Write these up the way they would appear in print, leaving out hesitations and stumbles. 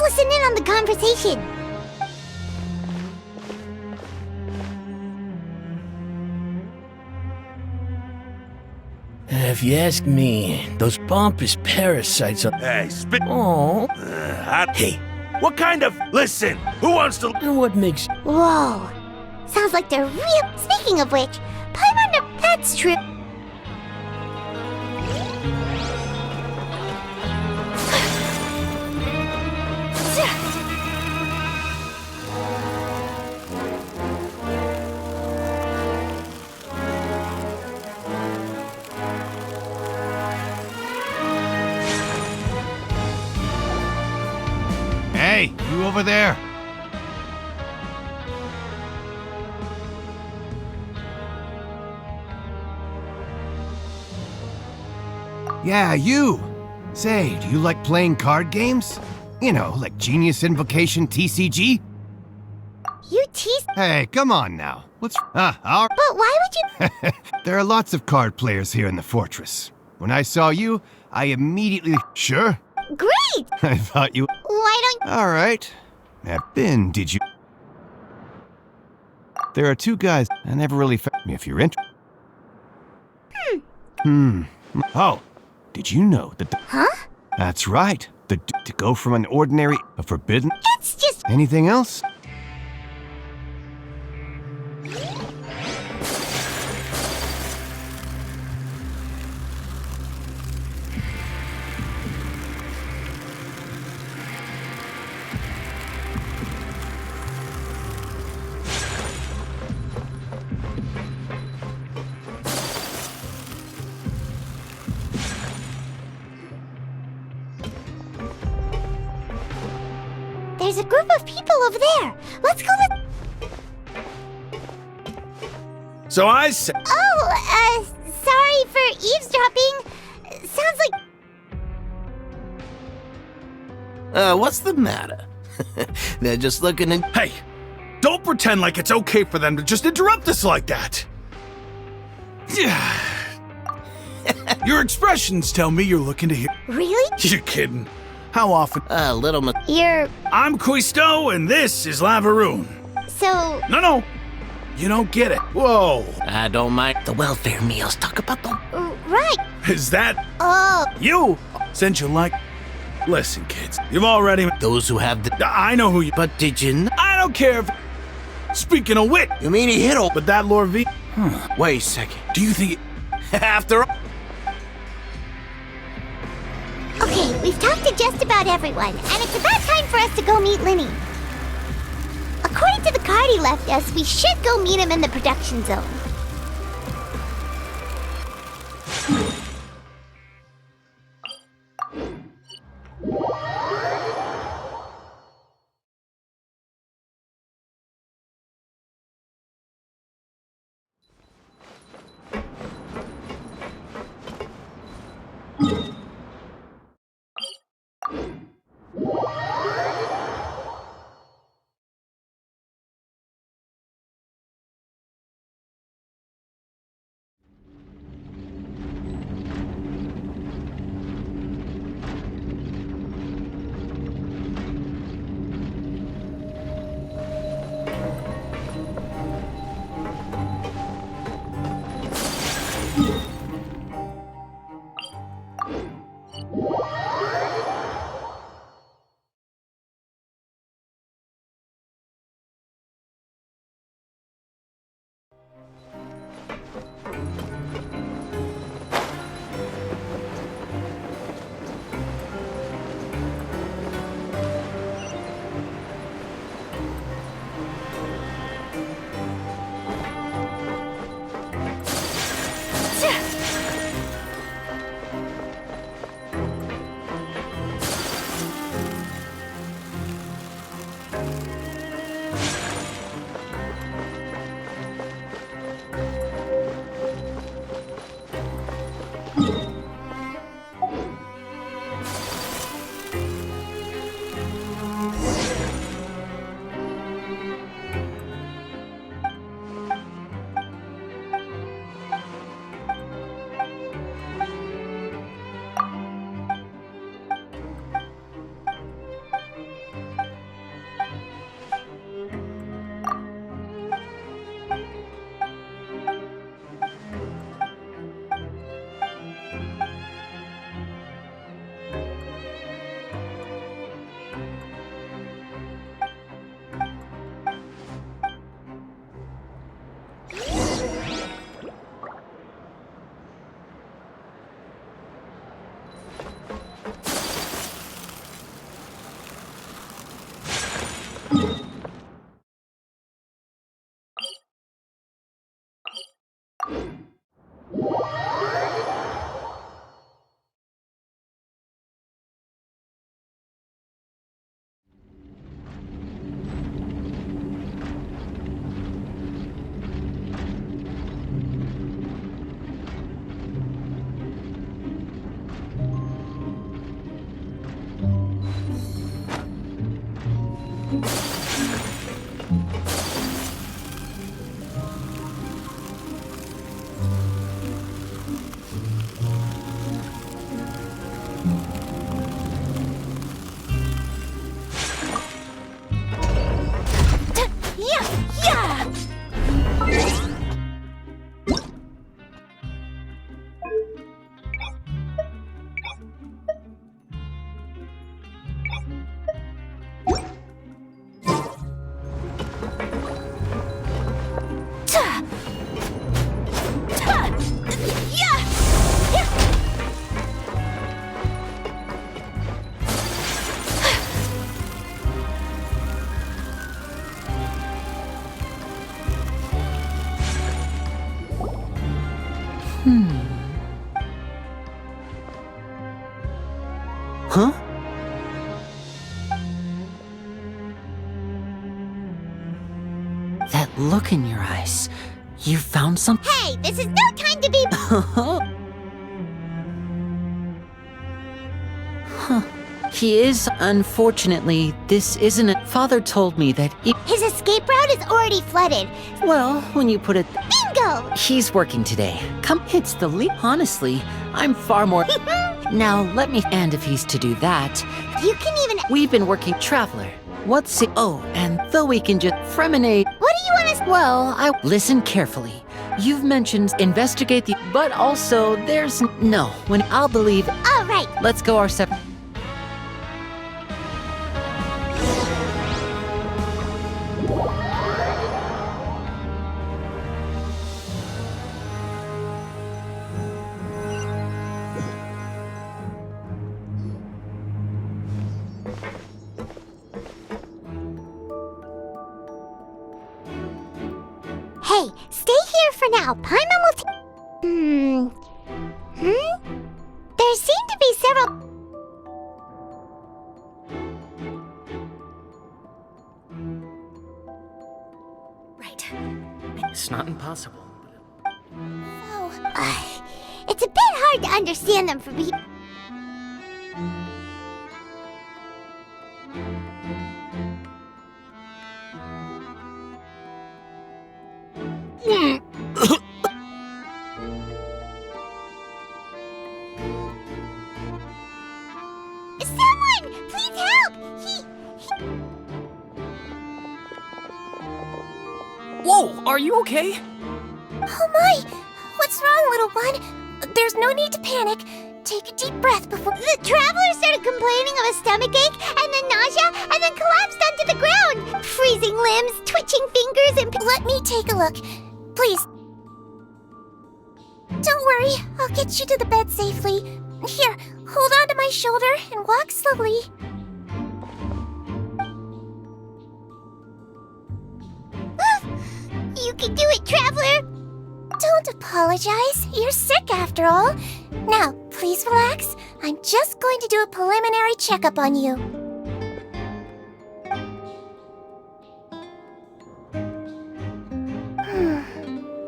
Let's listen in on the conversation. If you ask me, those pompous parasites are... Hey, spit. Oh, Hey, what kind of... Listen, who wants to... and what makes... Whoa. Sounds like they're real. Speaking of which, Paimon, that's true. Hey, you over there! Yeah, you! Say, do you like playing card games? You know, like Genius Invocation TCG? You tease. Hey, come on now. But why would you? There are lots of card players here in the fortress. When I saw you, I immediately... Sure? Great! I thought you... Why don't All right. Ben, did you... There are two guys I never really found me if you're interested. Oh, did you know that the... Huh? That's right. To go from an ordinary... a forbidden... It's just... Anything else? There's a group of people over there. Let's go So I said... Oh, sorry for eavesdropping. Sounds like... what's the matter? They're just looking in... Hey, don't pretend like it's okay for them to just interrupt us like that. Your expressions tell me you're looking to hear... Really? You're kidding. How often? A little... You're... I'm Quisto, and this is Lavaroon. So... No. You don't get it. Whoa. I don't mind the welfare meals. Talk about the... Right. Is that Oh, you? Since you like... Listen, kids, you've already... Those who have the... I know who you... But did you know? I don't care if... Speaking of wit, You mean he hit all... but that Lord V... Wait a second. Do you think... After all... okay, we've talked to just about everyone, and it's about time for us to go meet Linny. According to the card he left us, we should go meet him in the production zone. Huh? That look in your eyes. You found something? Hey, this is no time to be. Huh. He is. Unfortunately, this isn't a... Father told me that... His escape route is already flooded. Well, when you put it... Bingo! He's working today. Come, it's the lead. Honestly, I'm far more... Now, let me... And if he's to do that... You can even. We've been working... Traveler. What's it? Oh, and though we can just... Freminate... What do you want to. Well, I... Listen carefully. You've mentioned investigate the... But also, there's... No, when I'll believe... All right. Let's go our separate... Hey, stay here for now. Paimon will. There seem to be several. Right. It's not impossible. Oh, it's a bit hard to understand them for me. Someone, please help! Whoa, are you okay? Oh my! What's wrong, little one? There's no need to panic. Take a deep breath before. The traveler started complaining of a stomachache, and then nausea, and then collapsed onto the ground. Freezing limbs, twitching fingers, and. Let me take a look. Please. Don't worry, I'll get you to the bed safely. Here, hold on to my shoulder and walk slowly. You can do it, traveler! Don't apologize. You're sick after all. Now, please relax. I'm just going to do a preliminary checkup on you.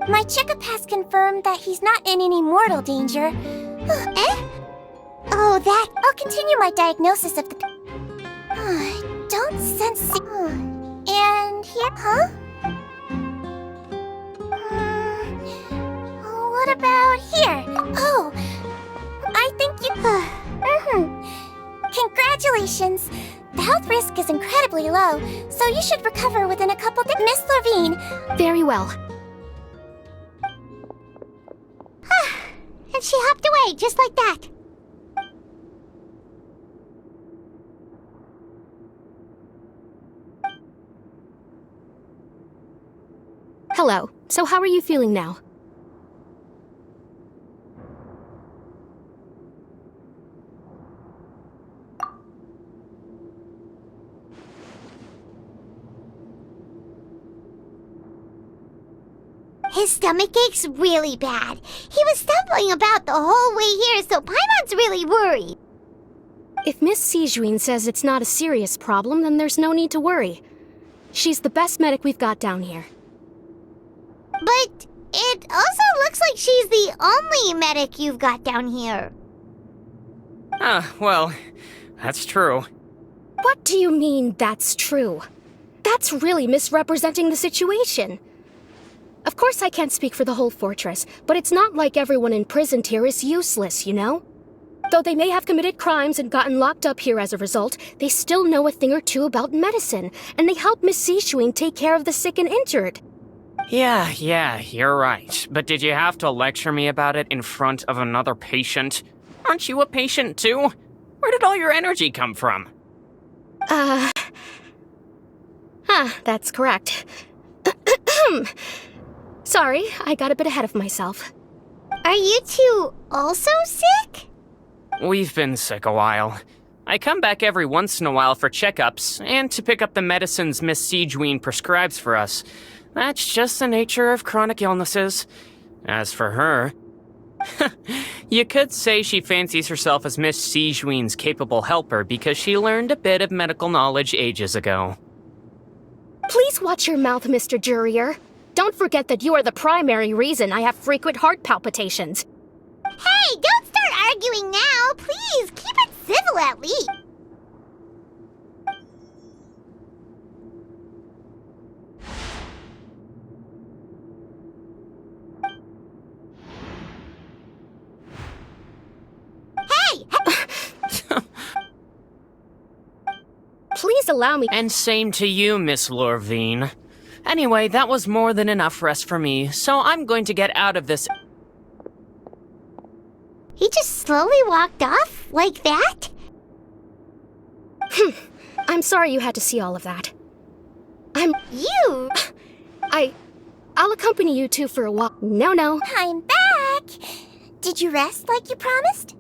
My checkup has confirmed that he's not in any mortal danger. Eh? Oh, that... I'll continue my diagnosis of the... don't sense... And here... Huh? What about here? Oh, I think you... Congratulations! The health risk is incredibly low, so you should recover within a couple days. Miss Levine. Very well. And she hopped away, just like that. Hello. So how are you feeling now? His stomach ache's really bad. He was stumbling about the whole way here, so Paimon's really worried. If Miss Sijuin says it's not a serious problem, then there's no need to worry. She's the best medic we've got down here. But it also looks like she's the only medic you've got down here. Well, that's true. What do you mean, that's true? That's really misrepresenting the situation. Of course I can't speak for the whole fortress, but it's not like everyone imprisoned here is useless, you know? Though they may have committed crimes and gotten locked up here as a result, they still know a thing or two about medicine, and they help Miss Sijuin take care of the sick and injured. Yeah, you're right. But did you have to lecture me about it in front of another patient? Aren't you a patient too? Where did all your energy come from? That's correct. Sorry, I got a bit ahead of myself. Are you two also sick? We've been sick a while. I come back every once in a while for checkups, and to pick up the medicines Miss Sijuin prescribes for us. That's just the nature of chronic illnesses. As for her... you could say she fancies herself as Miss Sijuin's capable helper because she learned a bit of medical knowledge ages ago. Please watch your mouth, Mr. Jurier. Don't forget that you are the primary reason I have frequent heart palpitations. Hey, don't start arguing now! Please, keep it civil at least! Please allow me. And same to you, Miss Lorvine. Anyway, that was more than enough rest for me, so I'm going to get out of this. He just slowly walked off? Like that? I'm sorry you had to see all of that. You? I'll accompany you two for a walk. No. I'm back! Did you rest like you promised?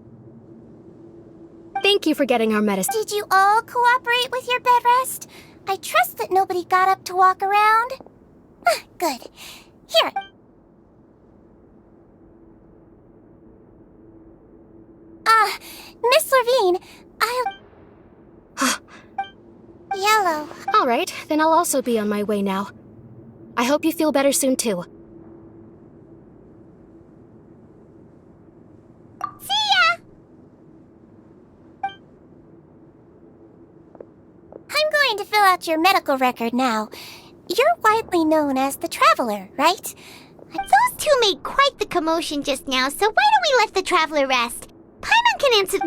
Thank you for getting our medicine. Did you all cooperate with your bed rest? I trust that nobody got up to walk around. Good. Here. Miss Levine, Yellow. All right, then I'll also be on my way now. I hope you feel better soon, too. See ya! I'm going to fill out your medical record now. You're widely known as the Traveler, right? Those two made quite the commotion just now, so why don't we let the Traveler rest? Paimon can answer...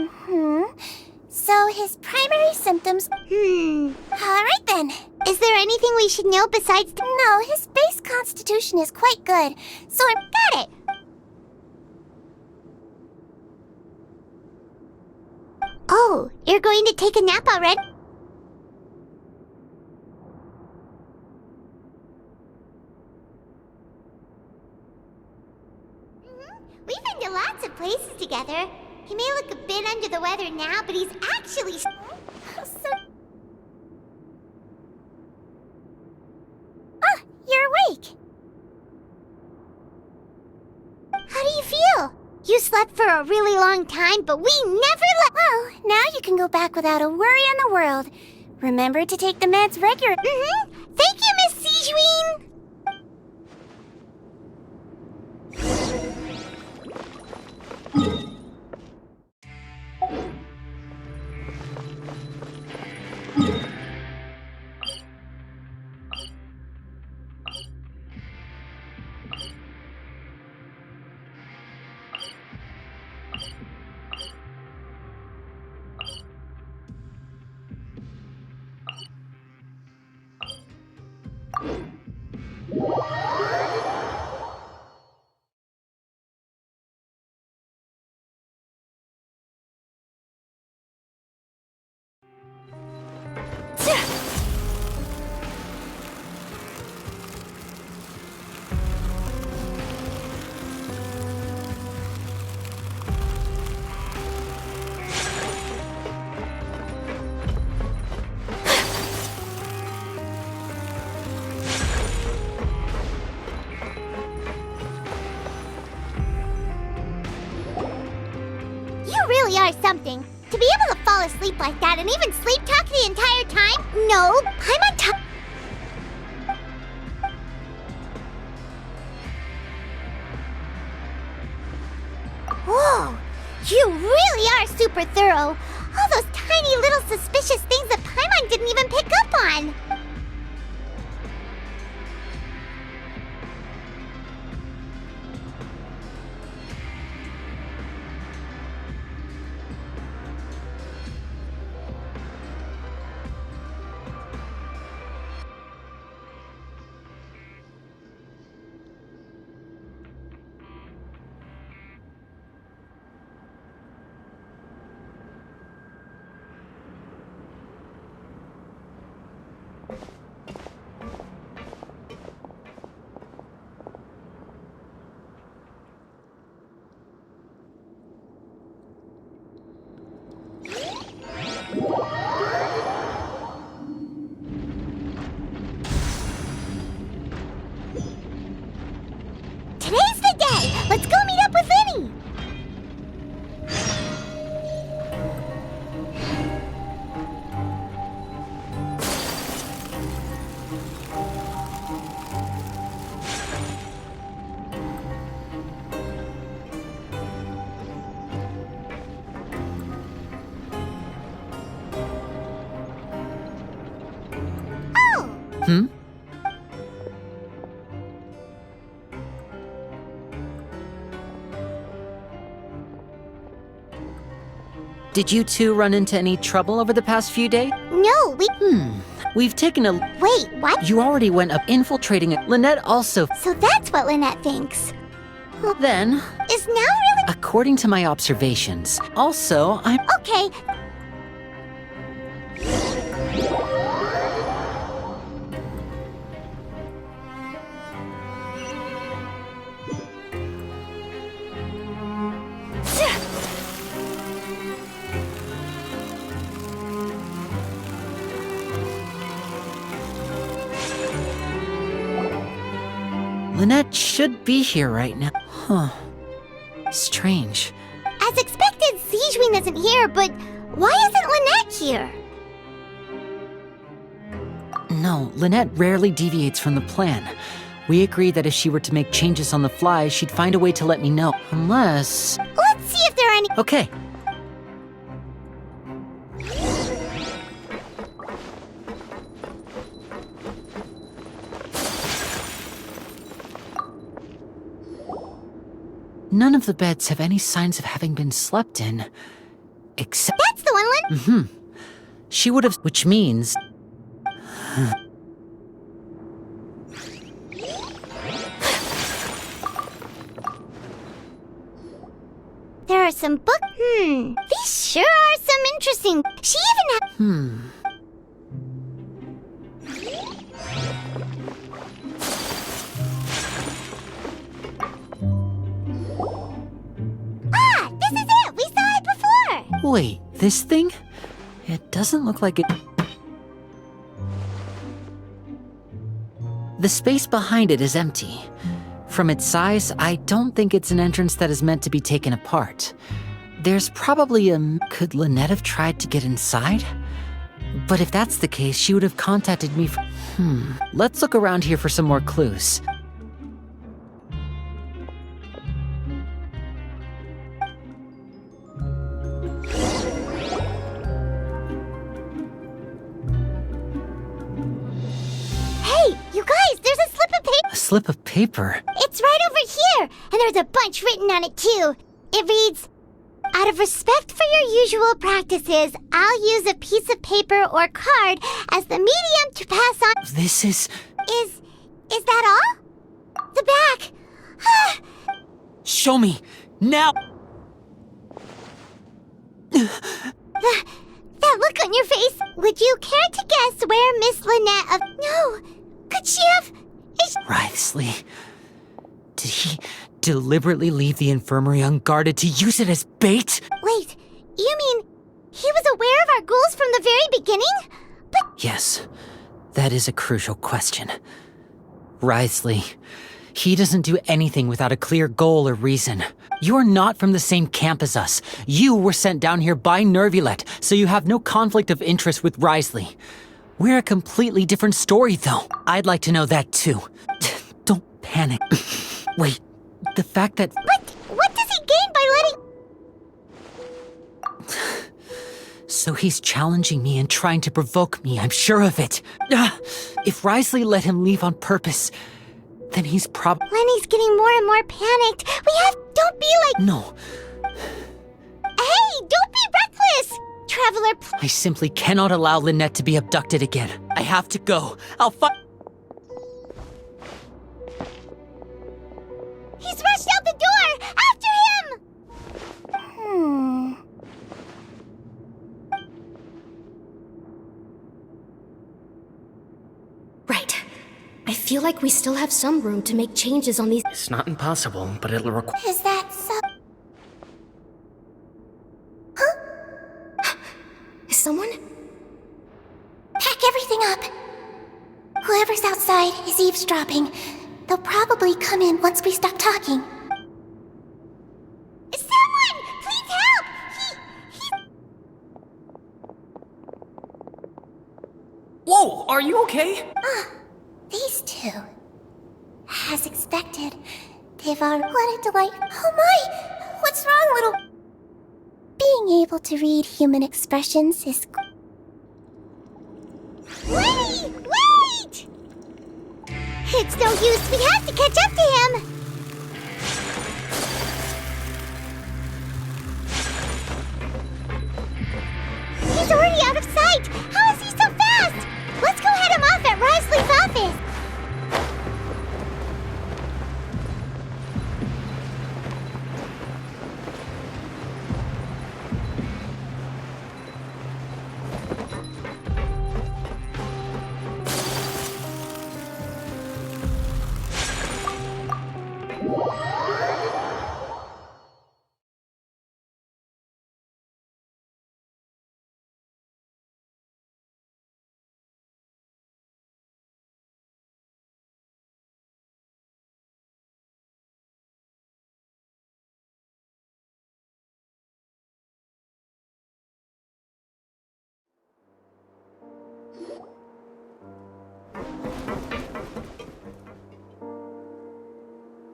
So his primary symptoms... Alright then. Is there anything we should know besides... No, his base constitution is quite good, so I've got it. Oh, you're going to take a nap already? We've been to lots of places together. He may look a bit under the weather now, but he's actually so... Ah, you're awake. How do you feel? You slept for a really long time, but we never let... Well, now you can go back without a worry in the world. Remember to take the meds regularly. Thank you, Miss Sijuin! something. To be able to fall asleep like that and even sleep talk the entire time? No, Paimon talk. Whoa, you really are super thorough. All those tiny little suspicious things that Paimon didn't even pick up on. Today's the day! Let's go meet up with Linny! Hmm? Did you two run into any trouble over the past few days? No, We've taken a... Wait, what? You already went up infiltrating it. Lynette also... So that's what Lynette thinks. Then, Is now really... according to my observations, also, I'm... Okay. Lynette should be here right now. Huh. Strange. As expected, Sijwin isn't here, but why isn't Lynette here? No, Lynette rarely deviates from the plan. We agreed that if she were to make changes on the fly, she'd find a way to let me know. Unless... Let's see if there are any... Okay. None of the beds have any signs of having been slept in. Except... That's the one, Lynn. She would have... Which means... There are some books. These sure are some interesting... She even had... Ah! This is it! We saw it before! Wait, this thing? It doesn't look like it... The space behind it is empty. From its size, I don't think it's an entrance that is meant to be taken apart. There's probably a... Could Lynette have tried to get inside? But if that's the case, she would have contacted me for... Let's look around here for some more clues. Hey, you guys, there's a slip of paper. A slip of paper? It's right over here, and there's a bunch written on it too. It reads, "Out of respect for your usual practices, I'll use a piece of paper or card as the medium to pass on." This is... Is that all? The back. Show me! Now! That look on your face. Would you care to guess where Miss Lynette of... No. Could she have... Wriothesley. Did he deliberately leave the infirmary unguarded to use it as bait? Wait, you mean he was aware of our goals from the very beginning? But... Yes, that is a crucial question. Wriothesley, He doesn't do anything without a clear goal or reason. You're not from the same camp as us. You were sent down here by Nervulet, so you have no conflict of interest with Risley. We're a completely different story, though. I'd like to know that, too. Don't panic. Wait, the fact that... What does he gain by letting... So he's challenging me and trying to provoke me, I'm sure of it. If Risley let him leave on purpose, then he's Lenny's getting more and more panicked. Don't be like... No, Hey, don't be reckless! Traveler, I simply cannot allow Lynette to be abducted again. I have to go. he's rushed out the door! After him! Right. I feel like we still have some room to make changes on these. It's not impossible, but it'll require... Is that so? Is someone? Pack everything up. Whoever's outside is eavesdropping. They'll probably come in once we stop talking. Someone! Please help! Whoa, are you okay? These two. As expected, they've already... What a delight. Oh my! What's wrong, little... Being able to read human expressions is... Wait! Wait! It's no use. We have to catch up to him. He's already out of sight. How is he so fast? Let's go head him off at Risley's office.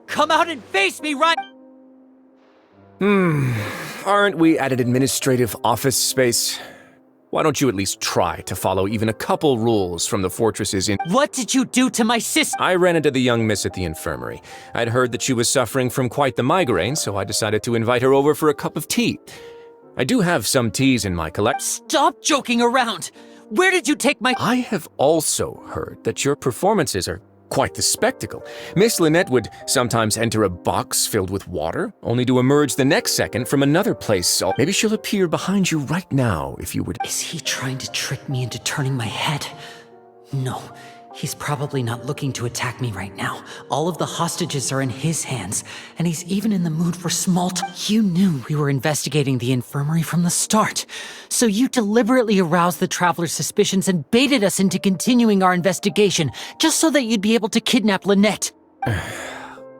Come out and face me, right? Aren't we at an administrative office space? Why don't you at least try to follow even a couple rules from the fortress's in- What did you do to my sister? I ran into the young miss at the infirmary. I'd heard that she was suffering from quite the migraine, so I decided to invite her over for a cup of tea. I do have some teas in my collection. Stop joking around! Where did you take my- I have also heard that your performances are quite the spectacle. Miss Lynette would sometimes enter a box filled with water, only to emerge the next second from another place, so maybe she'll appear behind you right now if you would- Is he trying to trick me into turning my head? No, he's probably not looking to attack me right now. All of the hostages are in his hands, and he's even in the mood for small talk. You knew we were investigating the infirmary from the start, so you deliberately aroused the Traveler's suspicions and baited us into continuing our investigation, just so that you'd be able to kidnap Lynette.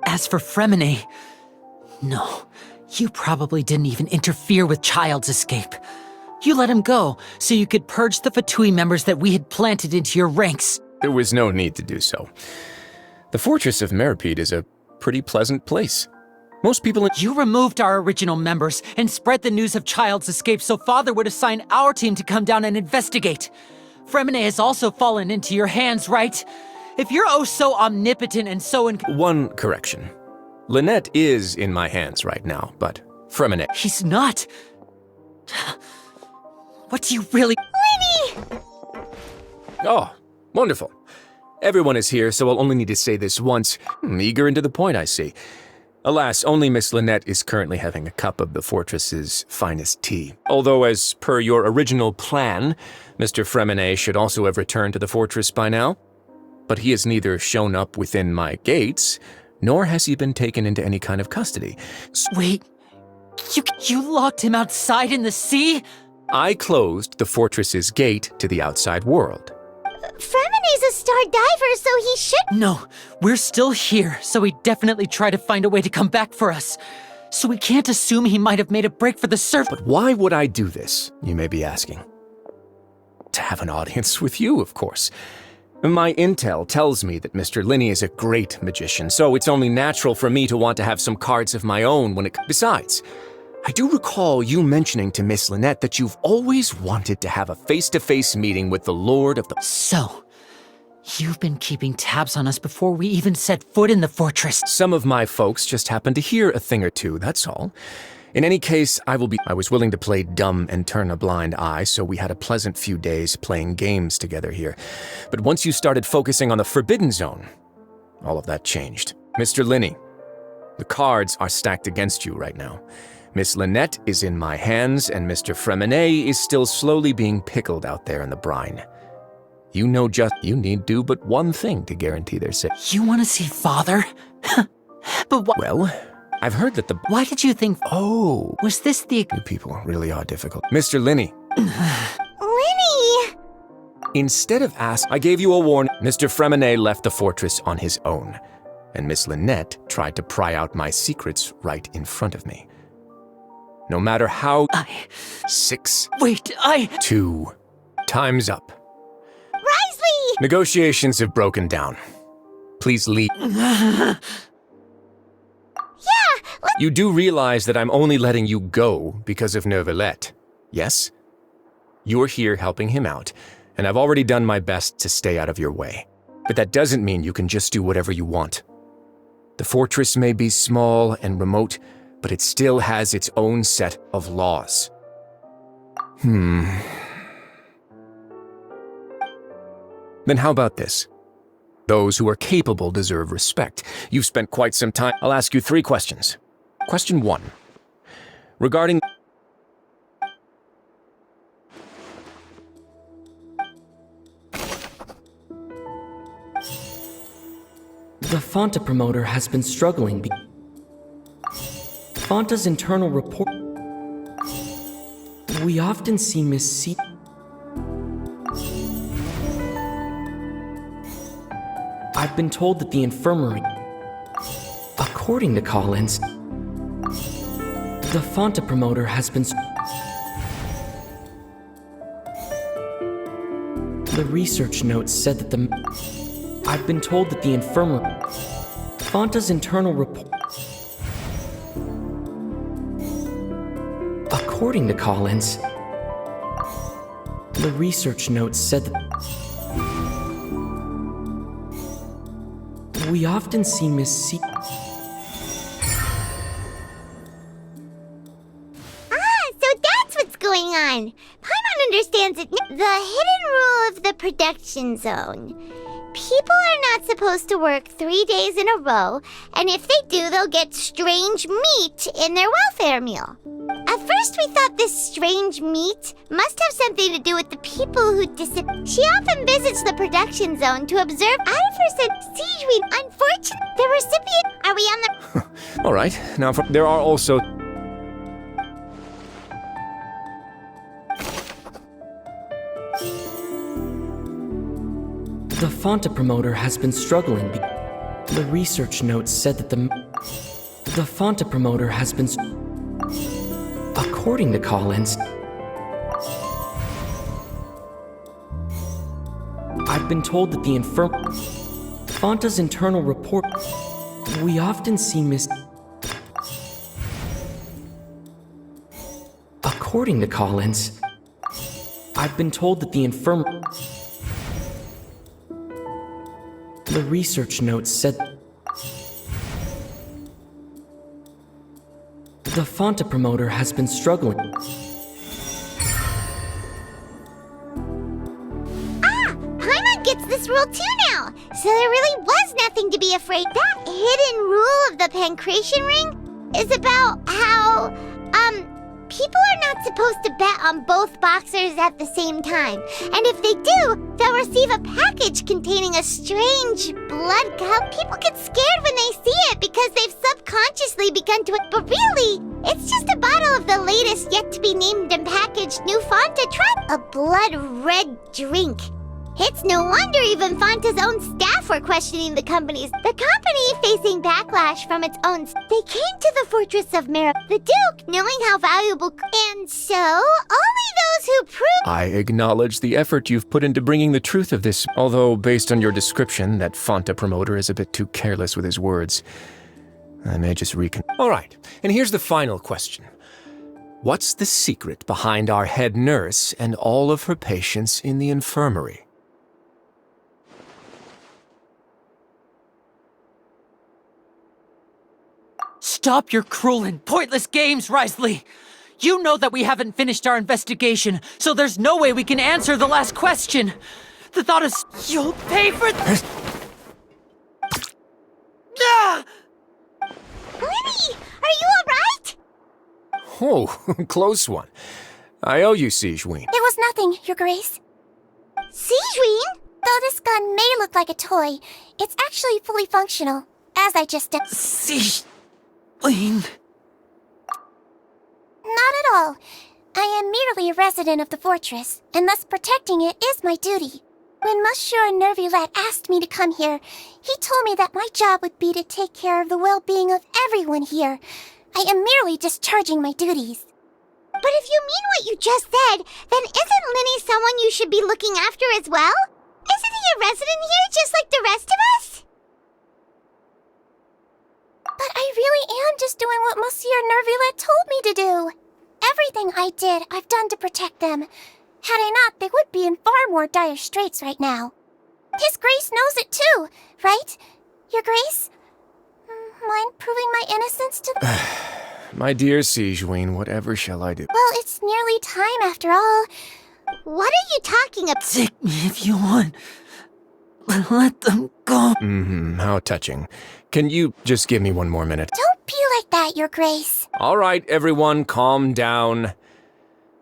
As for Fremine, no, you probably didn't even interfere with Child's escape. You let him go, so you could purge the Fatui members that we had planted into your ranks. There was no need to do so. The Fortress of Meripede is a pretty pleasant place. Most people in- You removed our original members and spread the news of Child's escape so Father would assign our team to come down and investigate. Fremine has also fallen into your hands, right? If you're oh so omnipotent and so One correction. Lynette is in my hands right now, but Fremine- He's not. What do you really- Oh, wonderful. Everyone is here, so I'll only need to say this once. Eager and to the point, I see. Alas, only Miss Lynette is currently having a cup of the fortress's finest tea. Although, as per your original plan, Mr. Fremine should also have returned to the fortress by now. But he has neither shown up within my gates, nor has he been taken into any kind of custody. Wait, you locked him outside in the sea? I closed the fortress's gate to the outside world. Fremine Lenny's a star diver, so he should— No, we're still here, so he definitely tried to find a way to come back for us. So we can't assume he might have made a break for the surface. But why would I do this, you may be asking? To have an audience with you, of course. My intel tells me that Mr. Linney is a great magician, so it's only natural for me to want to have some cards of my own when it— Besides, I do recall you mentioning to Miss Lynette that you've always wanted to have a face-to-face meeting with the Lord of the— So, you've been keeping tabs on us before we even set foot in the fortress. Some of my folks just happened to hear a thing or two, that's all. In any case, I was willing to play dumb and turn a blind eye, so we had a pleasant few days playing games together here. But once you started focusing on the Forbidden Zone, all of that changed. Mr. Linney, the cards are stacked against you right now. Miss Lynette is in my hands, and Mr. Fremenet is still slowly being pickled out there in the brine. You need do but one thing to guarantee their safety. You want to see Father? But what— Well, I've heard that the— Why did you think— Oh, Was this the— you people really are difficult. Mr. Linney, Lenny! instead of I gave you a warning. Mr. Fremenet left the fortress on his own, and Miss Lynette tried to pry out my secrets right in front of me. No matter how— 6, Wait, 2, time's up. Risley! Negotiations have broken down. Please leave. You do realize that I'm only letting you go because of Neuvillette, yes? You're here helping him out, and I've already done my best to stay out of your way. But that doesn't mean you can just do whatever you want. The fortress may be small and remote, but it still has its own set of laws. Then how about this? Those who are capable deserve respect. You've spent quite some time. I'll ask you 3 questions. Question 1. Regarding— The Fonta promoter has been struggling. Fonta's internal report— We often see Miss C— I've been told that the infirmary— According to Collins, the Fonta promoter has been— The research notes said that the— I've been told that the infirmary— Fonta's internal report— According to Collins, the research notes said that— We often see Miss C— So that's what's going on. Paimon understands it. The hidden rule of the production zone. People are not supposed to work 3 days in a row, and if they do, they'll get strange meat in their welfare meal. At first, we thought this strange meat must have something to do with the people who disappeared. She often visits the production zone to observe Iverson Siegewin. Unfortunately, the recipient— Are we on the— All right, now there are also— The Fonta promoter has been struggling. The research notes said that the Fonta promoter has been— According to Collins, I've been told that the Fonta's internal report— We often see Miss— According to Collins, I've been told that the The research notes said the Fonta promoter has been struggling. Paimon gets this rule too now. So there really was nothing to be afraid. That hidden rule of the Pancration Ring is about how, people are not supposed to bet on both boxers at the same time. And if they do, they'll receive a package containing a strange blood cup. People get scared when they see it because they've subconsciously begun to— But really, it's just a bottle of the latest yet-to-be-named and packaged new Fonta. Try a blood red drink. It's no wonder even Fanta's own staff were questioning the companies. The company facing backlash from its own. They came to the fortress of Mira, the Duke, knowing how valuable. And so, only those who prove. I acknowledge the effort you've put into bringing the truth of this, although based on your description, that Fanta promoter is a bit too careless with his words. I may just All right, and here's the final question. What's the secret behind our head nurse and all of her patients in the infirmary? Stop your cruel and pointless games, Risley! You know that we haven't finished our investigation, so there's no way we can answer the last question. The thought is, you'll pay for Ah! Lenny, are you alright? Oh, close one. I owe you, Siegeween. It was nothing, Your Grace. Siegeween? Though this gun may look like a toy, it's actually fully functional, as I just did. Lean. Not at all. I am merely a resident of the fortress, and thus protecting it is my duty. When Monsieur Nervulette asked me to come here, he told me that my job would be to take care of the well-being of everyone here. I am merely discharging my duties. But if you mean what you just said, then isn't Linny someone you should be looking after as well? Isn't he a resident here just like the rest of us? But I really am just doing what Monsieur Nervulette told me to do. Everything I did, I've done to protect them. Had I not, they would be in far more dire straits right now. His Grace knows it too, right? Your Grace? Mind proving my innocence to the... My dear Siegeween, whatever shall I do? Well, it's nearly time after all. What are you talking about? Take me if you want. Let them go. How touching. Can you just give me one more minute? Don't be like that, Your Grace. All right, everyone, calm down.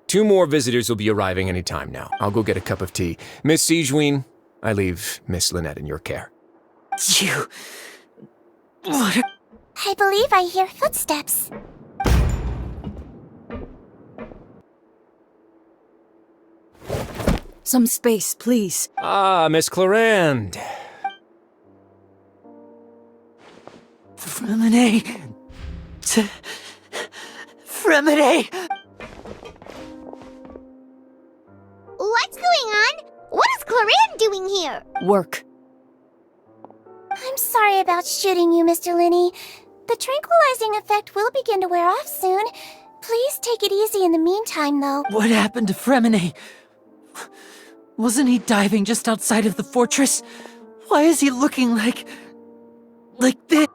2 more visitors will be arriving any time now. I'll go get a cup of tea. Miss Siegeween, I leave Miss Lynette in your care. You... What? I believe I hear footsteps. Some space, please. Ah, Miss Clarande. Fremine. Fremine. What's going on? What is Clarande doing here? Work. I'm sorry about shooting you, Mr. Linney. The tranquilizing effect will begin to wear off soon. Please take it easy in the meantime, though. What happened to Fremine? Wasn't he diving just outside of the fortress? Why is he looking like this?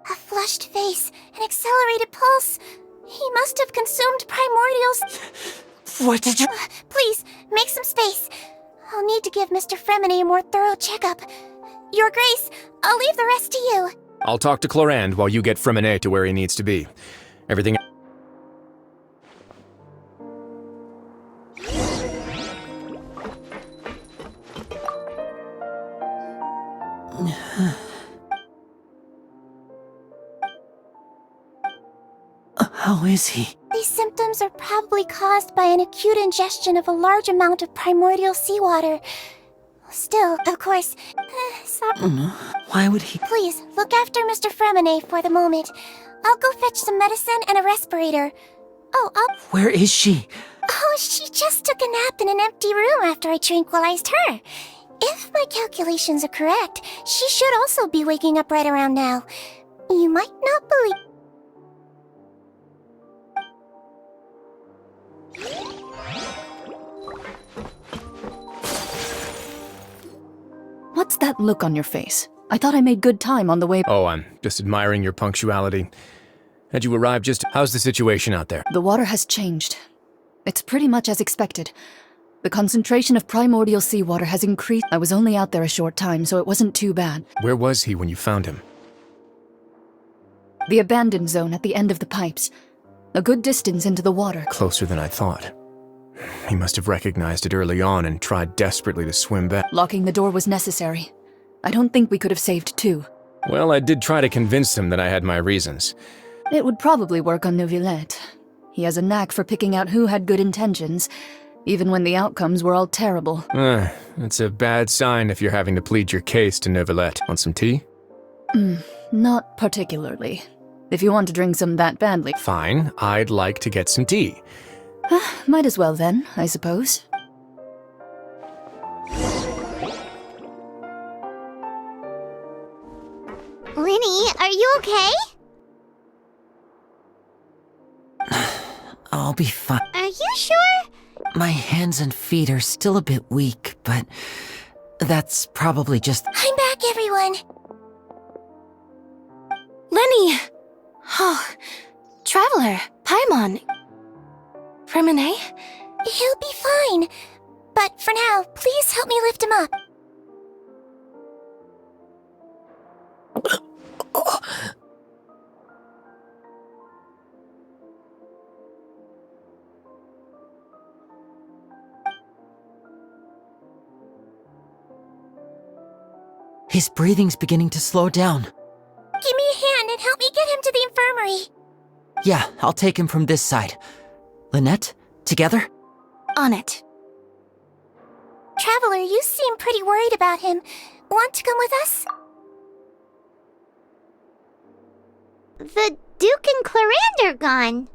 A flushed face, an accelerated pulse. He must have consumed primordials. What did you... Please, make some space. I'll need to give Mr. Fremine a more thorough checkup. Your Grace, I'll leave the rest to you. I'll talk to Clarande while you get Fremine to where he needs to be. Everything... How is he? These symptoms are probably caused by an acute ingestion of a large amount of primordial seawater. Still, of course, sorry. Why would he... Please, look after Mr. Fremine for the moment. I'll go fetch some medicine and a respirator. Oh, Where is she? Oh, she just took a nap in an empty room after I tranquilized her. If my calculations are correct, she should also be waking up right around now. You might not believe... What's that look on your face? I thought I made good time on the way. Oh, I'm just admiring your punctuality. Had you arrived just... How's the situation out there? The water has changed. It's pretty much as expected. The concentration of primordial seawater has increased. I was only out there a short time, so it wasn't too bad. Where was he when you found him? The abandoned zone at the end of the pipes. A good distance into the water. Closer than I thought. He must have recognized it early on and tried desperately to swim back. Locking the door was necessary. I don't think we could have saved 2. Well, I did try to convince him that I had my reasons. It would probably work on Neuvillette. He has a knack for picking out who had good intentions, even when the outcomes were all terrible. It's a bad sign if you're having to plead your case to Neuvillette. Want some tea? Not particularly. If you want to drink some that badly. Fine, I'd like to get some tea. Might as well then, I suppose. Linny, are you okay? I'll be fine. Are you sure? My hands and feet are still a bit weak, but that's probably just... I'm back, everyone. Lenny! Oh, Traveler, Paimon. Remine? He'll be fine. But for now, please help me lift him up. His breathing's beginning to slow down. Give me a hand and help me get him to the infirmary. Yeah, I'll take him from this side. Lynette, together? On it. Traveler, you seem pretty worried about him. Want to come with us? The Duke and Clarande are gone.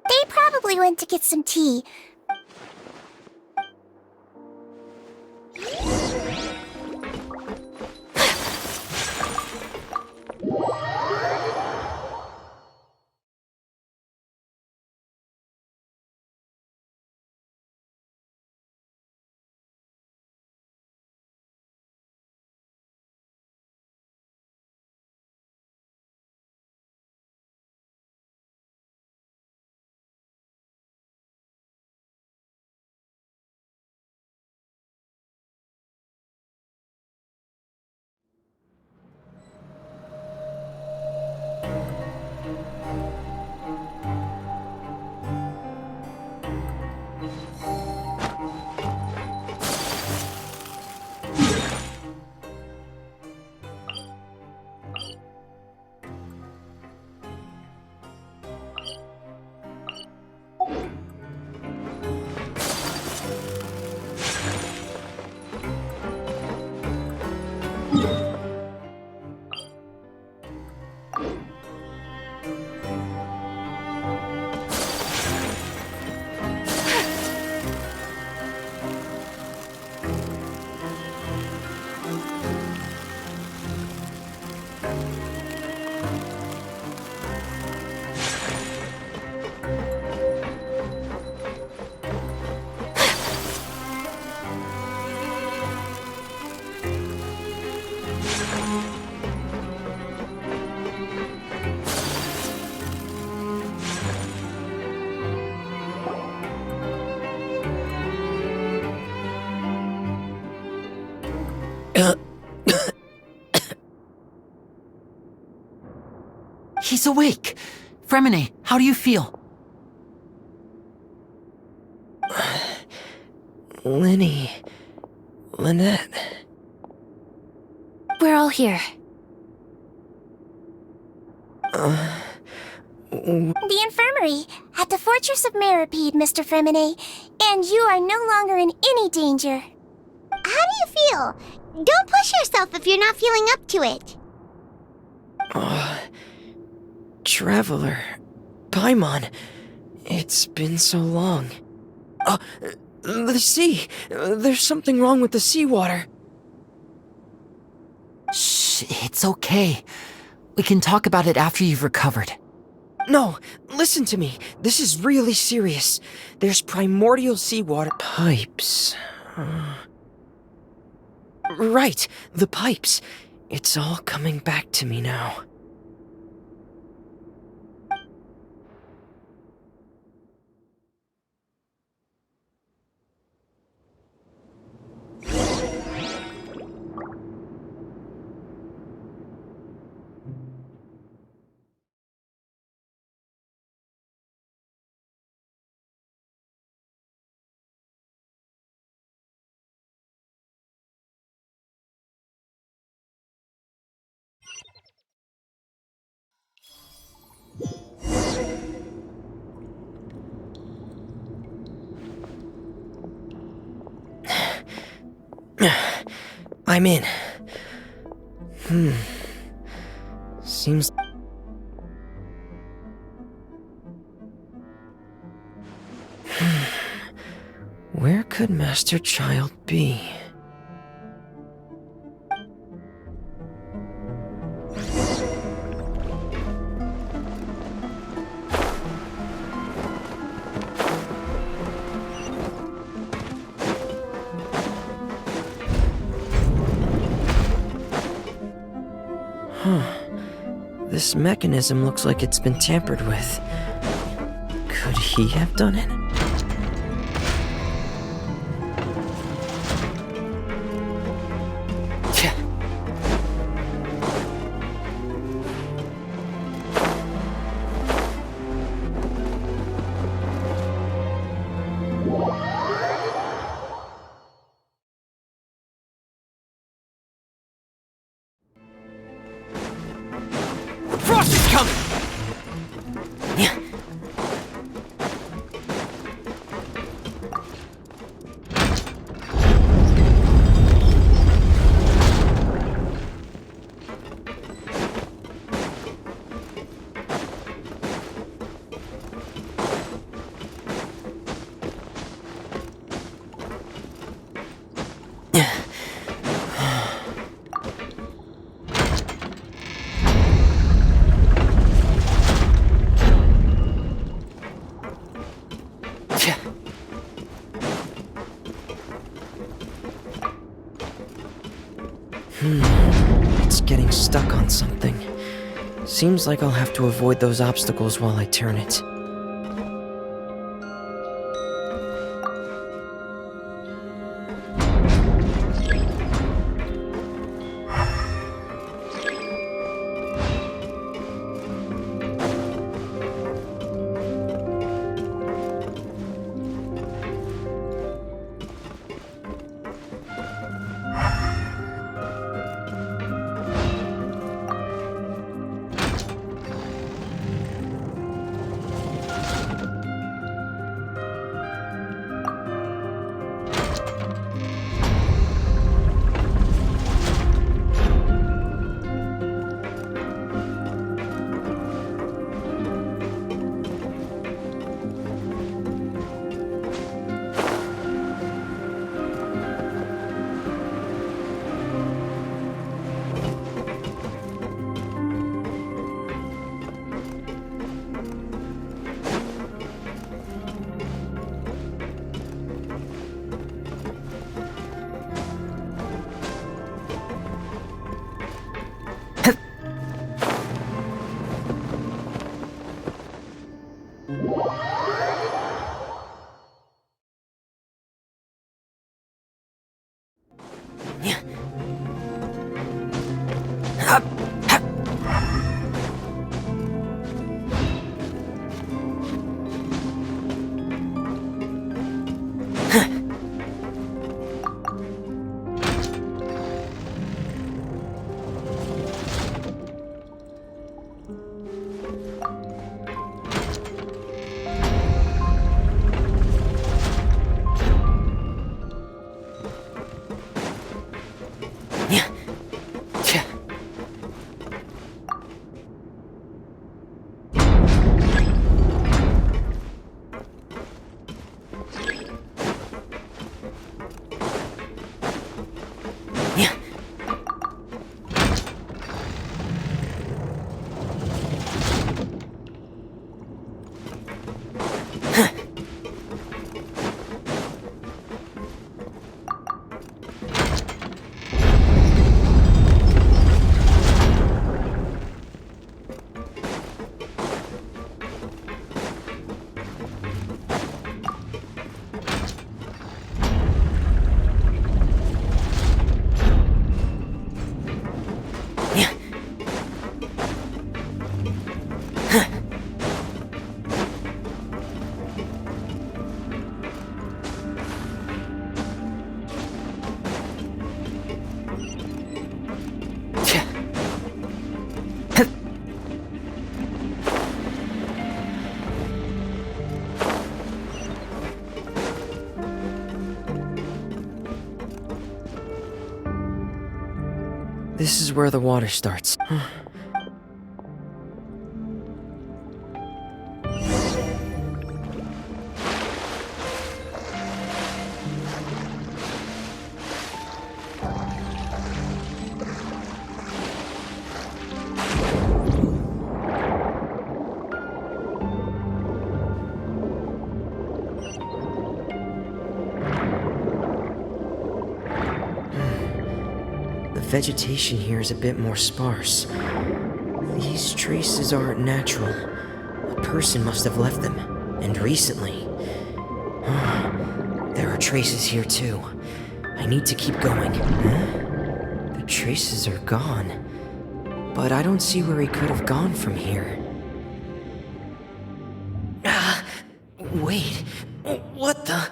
They probably went to get some tea. He's awake! Fremine, how do you feel? Linny. Lynette. We're all here. The infirmary, at the Fortress of Meripede, Mr. Fremine, and you are no longer in any danger. How do you feel? Don't push yourself if you're not feeling up to it. Traveler. Paimon. It's been so long. The sea. There's something wrong with the seawater. Shh, it's okay. We can talk about it after you've recovered. No, listen to me. This is really serious. There's primordial seawater pipes. Right, the pipes. It's all coming back to me now. I'm in. Seems... Where could Master Child be? This mechanism looks like it's been tampered with. Could he have done it? Frost is coming! It's getting stuck on something. Seems like I'll have to avoid those obstacles while I turn it. This is where the water starts. The vegetation here is a bit more sparse. These traces aren't natural. A person must have left them, and recently. There are traces here too. I need to keep going. The traces are gone, but I don't see where he could have gone from here. Wait, what the?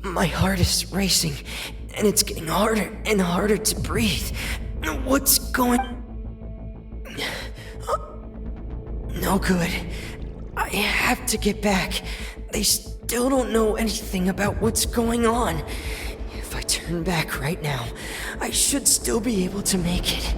My heart is racing, and it's getting harder and harder to breathe. What's going... No good. I have to get back. They still don't know anything about what's going on. If I turn back right now, I should still be able to make it.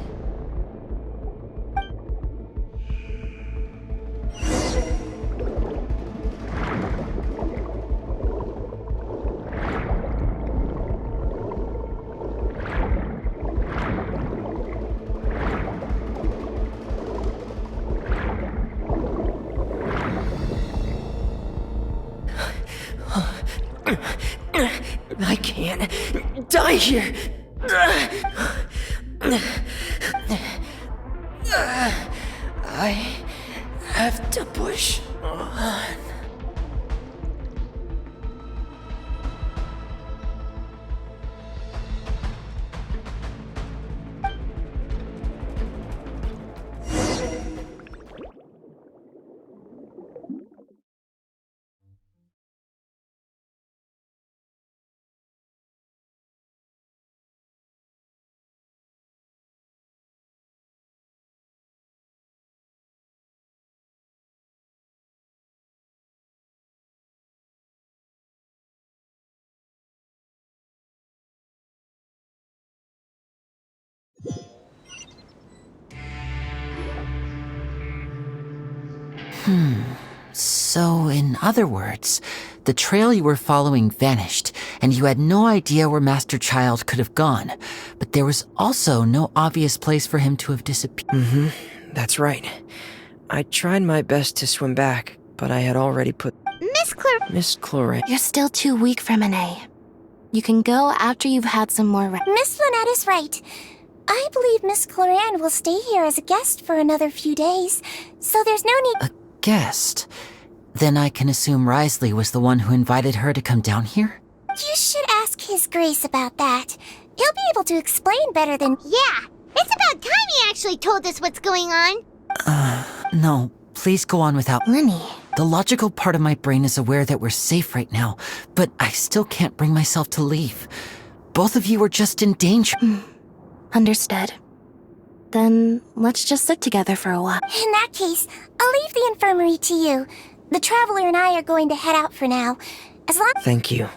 I can't die here. I have to push on. So, in other words, the trail you were following vanished, and you had no idea where Master Child could have gone, but there was also no obvious place for him to have disappeared. That's right. I tried my best to swim back, but I had already put... Miss Chlorine. You're still too weak for Monet. You can go after you've had some more rest. Miss Lynette is right. I believe Miss Chlorine will stay here as a guest for another few days, so there's no need... Guest? Then I can assume Risley was the one who invited her to come down here? You should ask His Grace about that. He'll be able to explain better than... Yeah, it's about time he actually told us what's going on. No, please go on without... Lenny. The logical part of my brain is aware that we're safe right now, but I still can't bring myself to leave. Both of you are just in danger. Understood. Then let's just sit together for a while. In that case, I'll leave the infirmary to you. The Traveler and I are going to head out for now. As long... Thank you.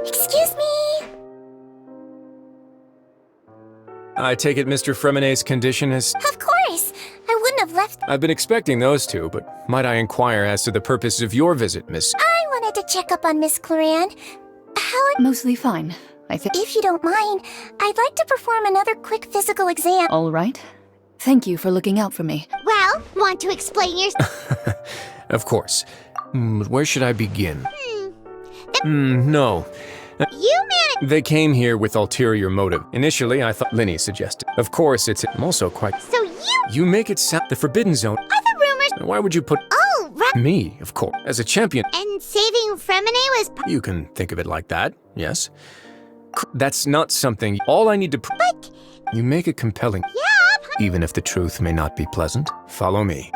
Excuse me! I take it Mr. Fremonet's condition is... Of course! I wouldn't have left. I've been expecting those two, but might I inquire as to the purpose of your visit, Miss? I wanted to check up on Miss Claran. Mostly fine, I think. If you don't mind, I'd like to perform another quick physical exam. All right. Thank you for looking out for me. Well, want to explain your... Of course. Where should I begin? No. You managed... They came here with ulterior motive. Initially, I thought Linny suggested. Of course, I'm also quite... So You make it sound... The Forbidden Zone... Other rumors... Why would you put... Oh, right. Me, of course. As a champion... And saving Fremine was... You can think of it like that, yes. That's not something... All I need to... But... You make it compelling. Yeah. Even if the truth may not be pleasant. Follow me.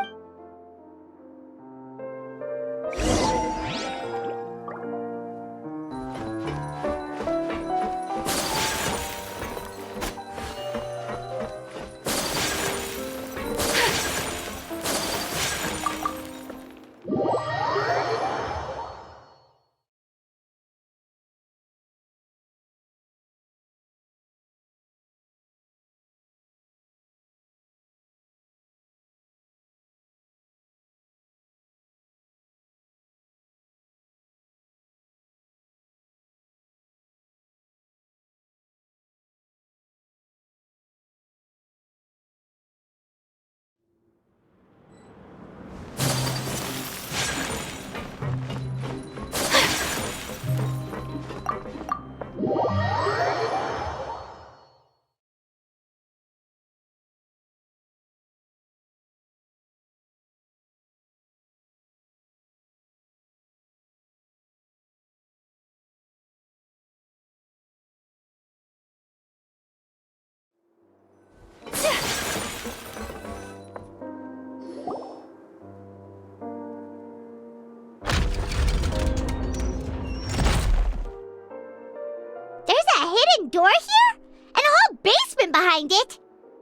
Door here? And a whole basement behind it?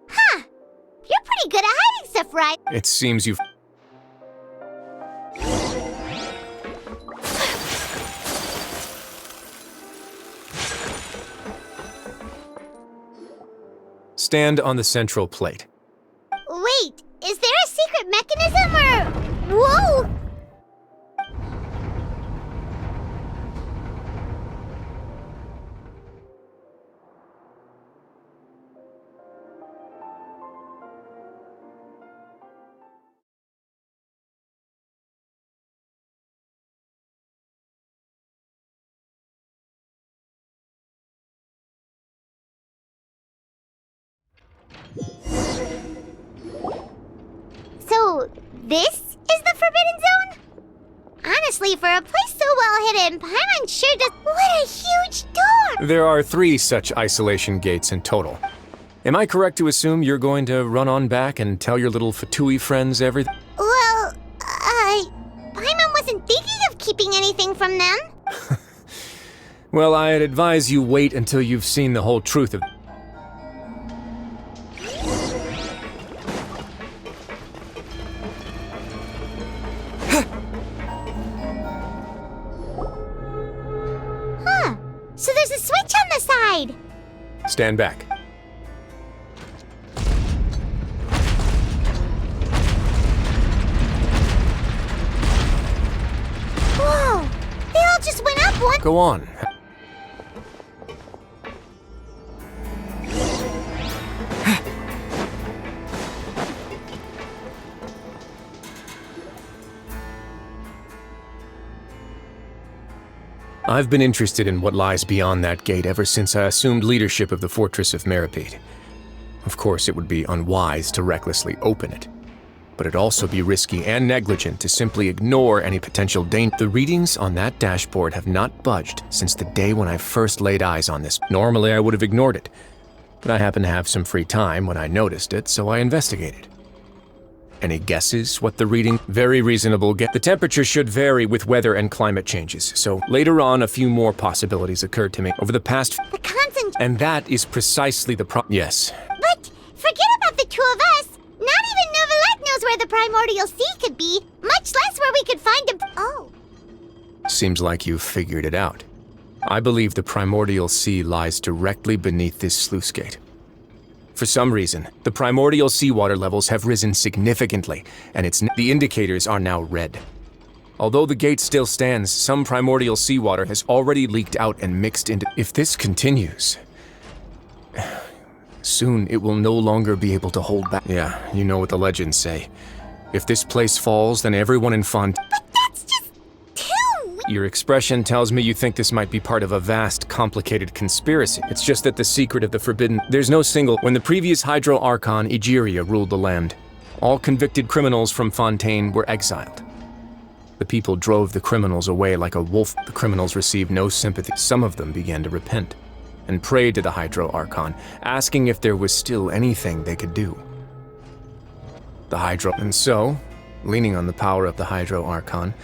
Huh. You're pretty good at hiding stuff, right? It seems you've... Stand on the central plate. Wait, is there a secret mechanism or... Whoa! So, this is the Forbidden Zone? Honestly, for a place so well hidden, Paimon sure does... What a huge door! There are 3 such isolation gates in total. Am I correct to assume you're going to run on back and tell your little Fatui friends everything? Well, Paimon wasn't thinking of keeping anything from them. Well, I'd advise you wait until you've seen the whole truth of... So there's a switch on the side! Stand back. Whoa! They all just went up one... Go on. I've been interested in what lies beyond that gate ever since I assumed leadership of the Fortress of Meripede. Of course, it would be unwise to recklessly open it, but it'd also be risky and negligent to simply ignore any potential danger. The readings on that dashboard have not budged since the day when I first laid eyes on this. Normally, I would have ignored it, but I happened to have some free time when I noticed it, so I investigated. Any guesses what the reading? Very reasonable guess. The temperature should vary with weather and climate changes, so later on a few more possibilities occurred to me over the past... The constant... And that is precisely the Yes. But forget about the two of us. Not even Novelette knows where the Primordial Sea could be, much less where we could find him. Oh. Seems like you've figured it out. I believe the Primordial Sea lies directly beneath this sluice gate. For some reason, the primordial seawater levels have risen significantly, and the indicators are now red. Although the gate still stands, some primordial seawater has already leaked out and mixed into... If this continues, soon it will no longer be able to hold back. Yeah, you know what the legends say. If this place falls, then everyone in But that's just too... Your expression tells me you think this might be part of a vast, complicated conspiracy. It's just that the secret of the forbidden... There's no single... When the previous Hydro Archon, Egeria, ruled the land, all convicted criminals from Fontaine were exiled. The people drove the criminals away like a wolf. The criminals received no sympathy. Some of them began to repent and prayed to the Hydro Archon, asking if there was still anything they could do. The Hydro... And so, leaning on the power of the Hydro Archon,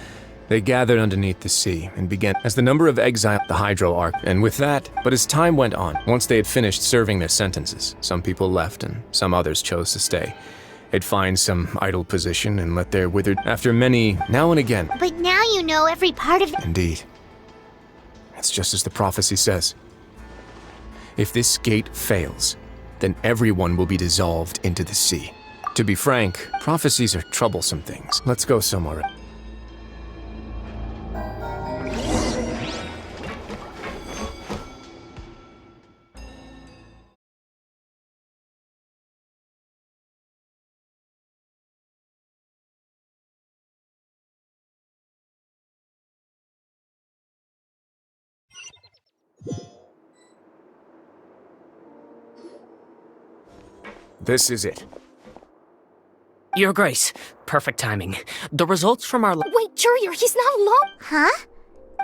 they gathered underneath the sea and began... As the number of exile... The Hydro Arch... And with that... But as time went on, once they had finished serving their sentences, some people left and some others chose to stay. They'd find some idle position and let their withered... After many, now and again... But now you know every part of it. Indeed. It's just as the prophecy says. If this gate fails, then everyone will be dissolved into the sea. To be frank, prophecies are troublesome things. Let's go somewhere. This is it. Your Grace, perfect timing. The results from our... Wait, Jurier, he's not alone. Huh?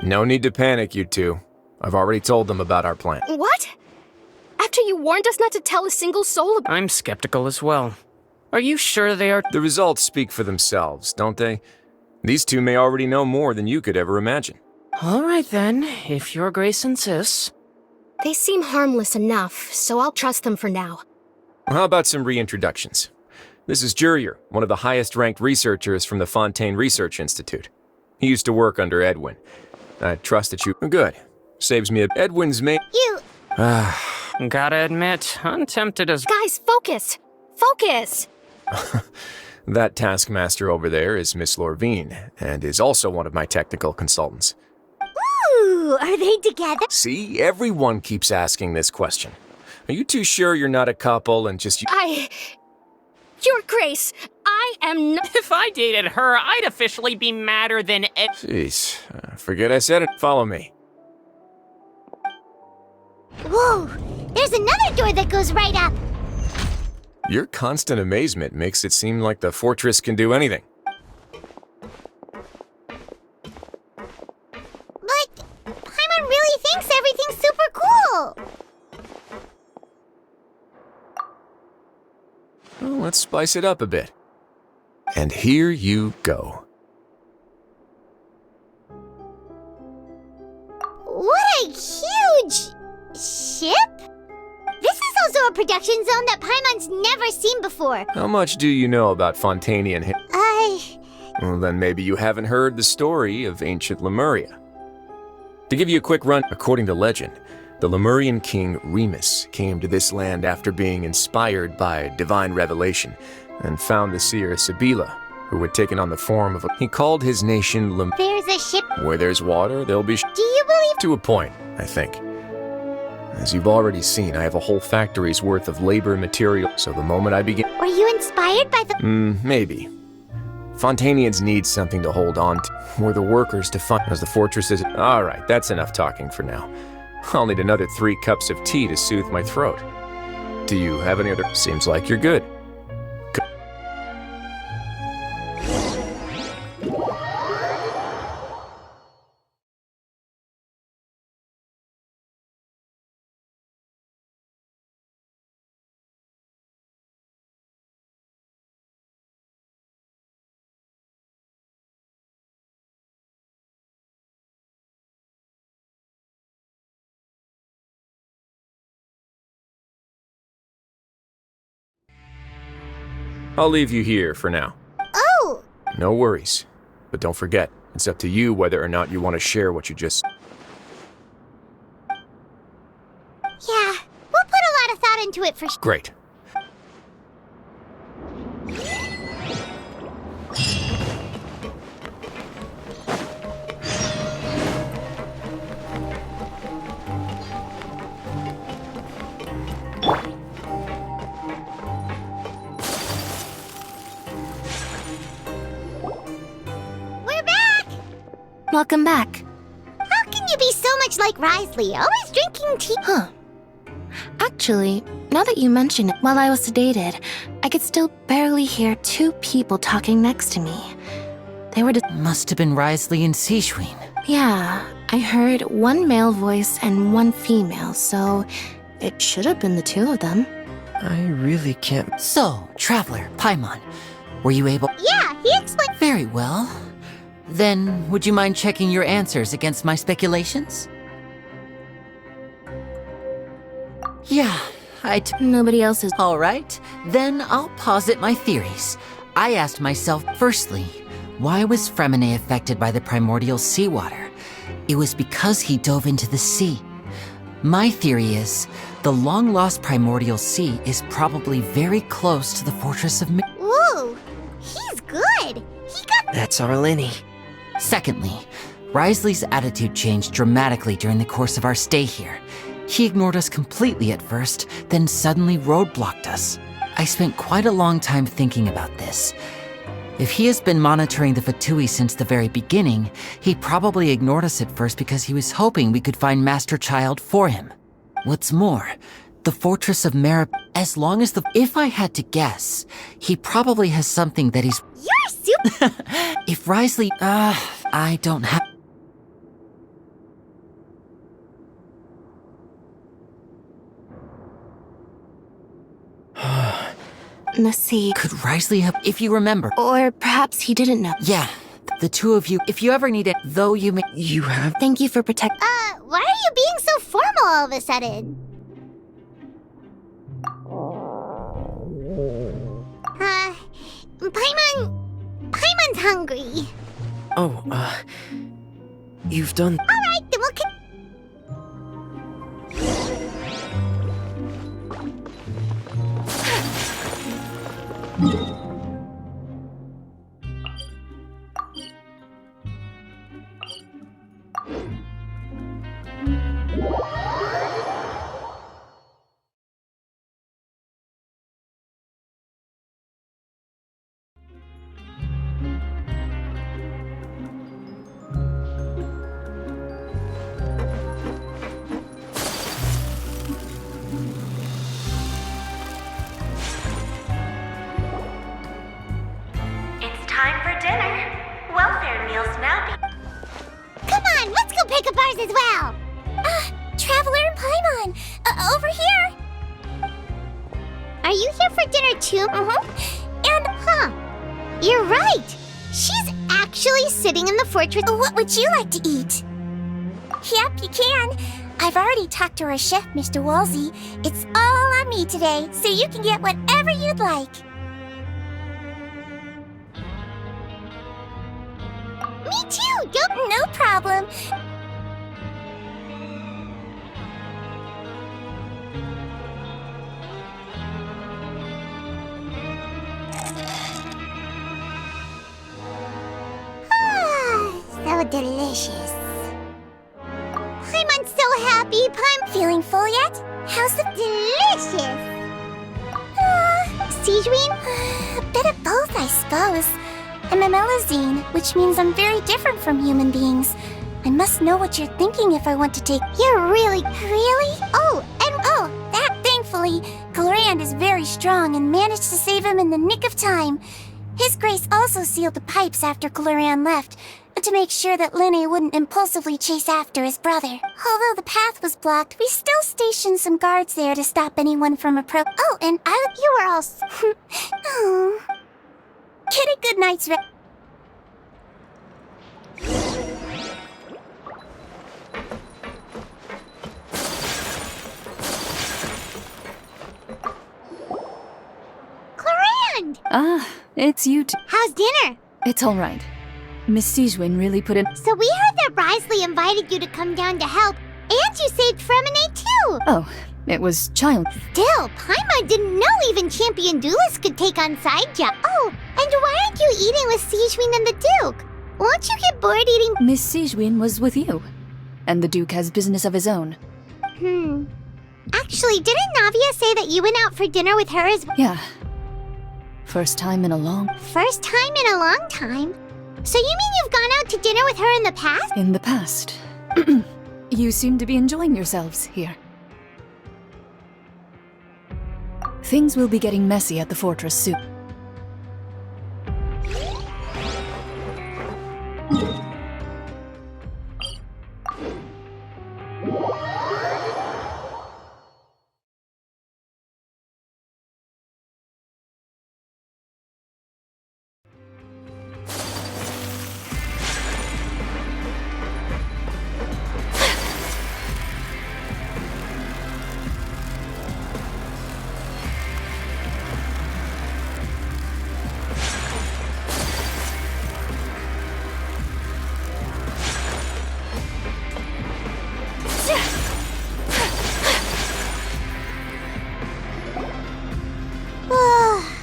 No need to panic, you two. I've already told them about our plan. What? After you warned us not to tell a single soul about... I'm skeptical as well. Are you sure they are... The results speak for themselves, don't they? These two may already know more than you could ever imagine. All right then, if Your Grace insists. They seem harmless enough, so I'll trust them for now. How about some reintroductions? This is Jurier, one of the highest-ranked researchers from the Fontaine Research Institute. He used to work under Edwin. I trust that you... Good. Saves me a... Edwin's mate... You... Gotta admit, untempted as... Guys, focus! Focus! That taskmaster over there is Miss Lorvine, and is also one of my technical consultants. Ooh, are they together? See, everyone keeps asking this question. Are you too sure you're not a couple and just... Your Grace, I am not... If I dated her, I'd officially be madder than... Jeez, forget I said it. Follow me. Whoa, there's another door that goes right up. Your constant amazement makes it seem like the fortress can do anything. But Paimon really thinks everything's super cool. Well, let's spice it up a bit. And here you go. What a huge ship? This is also a production zone that Paimon's never seen before. How much do you know about Fontainian Well, then maybe you haven't heard the story of ancient Lemuria. To give you a quick run, according to legend, the Lemurian king Remus came to this land after being inspired by divine revelation and found the seer Sibila, who had taken on the form of a... He called his nation There's a ship. Where there's water, there'll be... Do you believe... To a point, I think. As you've already seen, I have a whole factory's worth of labor material, so the moment I begin... Were you inspired by the... Maybe. Fontainians need something to hold on to. We're the workers to find... As the fortress is... Alright, that's enough talking for now. I'll need another 3 cups of tea to soothe my throat. Do you have any other... Seems like you're good. I'll leave you here for now. Oh! No worries. But don't forget, it's up to you whether or not you want to share what you just... Yeah, we'll put a lot of thought into it for Great. Welcome back. How can you be so much like Risley, always drinking tea? Huh. Actually, now that you mention it, while I was sedated, I could still barely hear two people talking next to me. They were Must have been Risley and Sijwin. Yeah, I heard one male voice and one female, so it should have been the two of them. I really can't. So, Traveler, Paimon, were you able? Yeah, he explained. Very well. Then, would you mind checking your answers against my speculations? Yeah, Nobody else is. All right, then I'll posit my theories. I asked myself, firstly, why was Fremine affected by the primordial seawater? It was because he dove into the sea. My theory is, the long-lost primordial sea is probably very close to the fortress of Ooh, he's good. He got. That's Arlene. Secondly, Risley's attitude changed dramatically during the course of our stay here. He ignored us completely at first, then suddenly roadblocked us. I spent quite a long time thinking about this. If he has been monitoring the Fatui since the very beginning, he probably ignored us at first because he was hoping we could find Master Child for him. What's more, the Fortress of as long as if I had to guess, he probably has something that he's... You're super. If Risley... I don't have... The sea. Could Risley have... If you remember... Or perhaps he didn't know. Yeah, the two of you, if you ever need it, though you may... You have. Thank you for protecting. Why are you being so formal all of a sudden? Paimon's hungry. Oh, you've done. All right, then we'll. Time for dinner. Welfare meals now be... Come on, let's go pick up ours as well. Traveler and Paimon, over here. Are you here for dinner too? And, you're right. She's actually sitting in the fortress. What would you like to eat? Yep, you can. I've already talked to our chef, Mr. Wolsey. It's all on me today, so you can get whatever you'd like. Me too! No problem. So delicious. Paimon's so happy. Feeling full yet? How's the delicious? Sijwin? A bit of both, I suppose. I'm a Melazine, which means I'm very different from human beings. I must know what you're thinking if I want to take... You're really... That thankfully, Galrand is very strong and managed to save him in the nick of time. His Grace also sealed the pipes after Galrand left, to make sure that Linne wouldn't impulsively chase after his brother. Although the path was blocked, we still stationed some guards there to stop anyone from approaching. Oh, and you were all... Oh... Get a good night's rest. Clarand! It's you two. How's dinner? It's all right. Miss Sijwin really put in... So we heard that Risley invited you to come down to help, and you saved Fremine too! Oh, it was child... Still, Paimon didn't know even champion duelists could take on side job. Oh, and why aren't you eating with Sijwin and the Duke? Won't you get bored eating... Miss Sijwin was with you. And the Duke has business of his own. Actually, didn't Navia say that you went out for dinner with her as... Yeah. First time in a long... First time in a long time? So you mean you've gone out to dinner with her in the past? In the past. You seem to be enjoying yourselves here. Things will be getting messy at the fortress soon.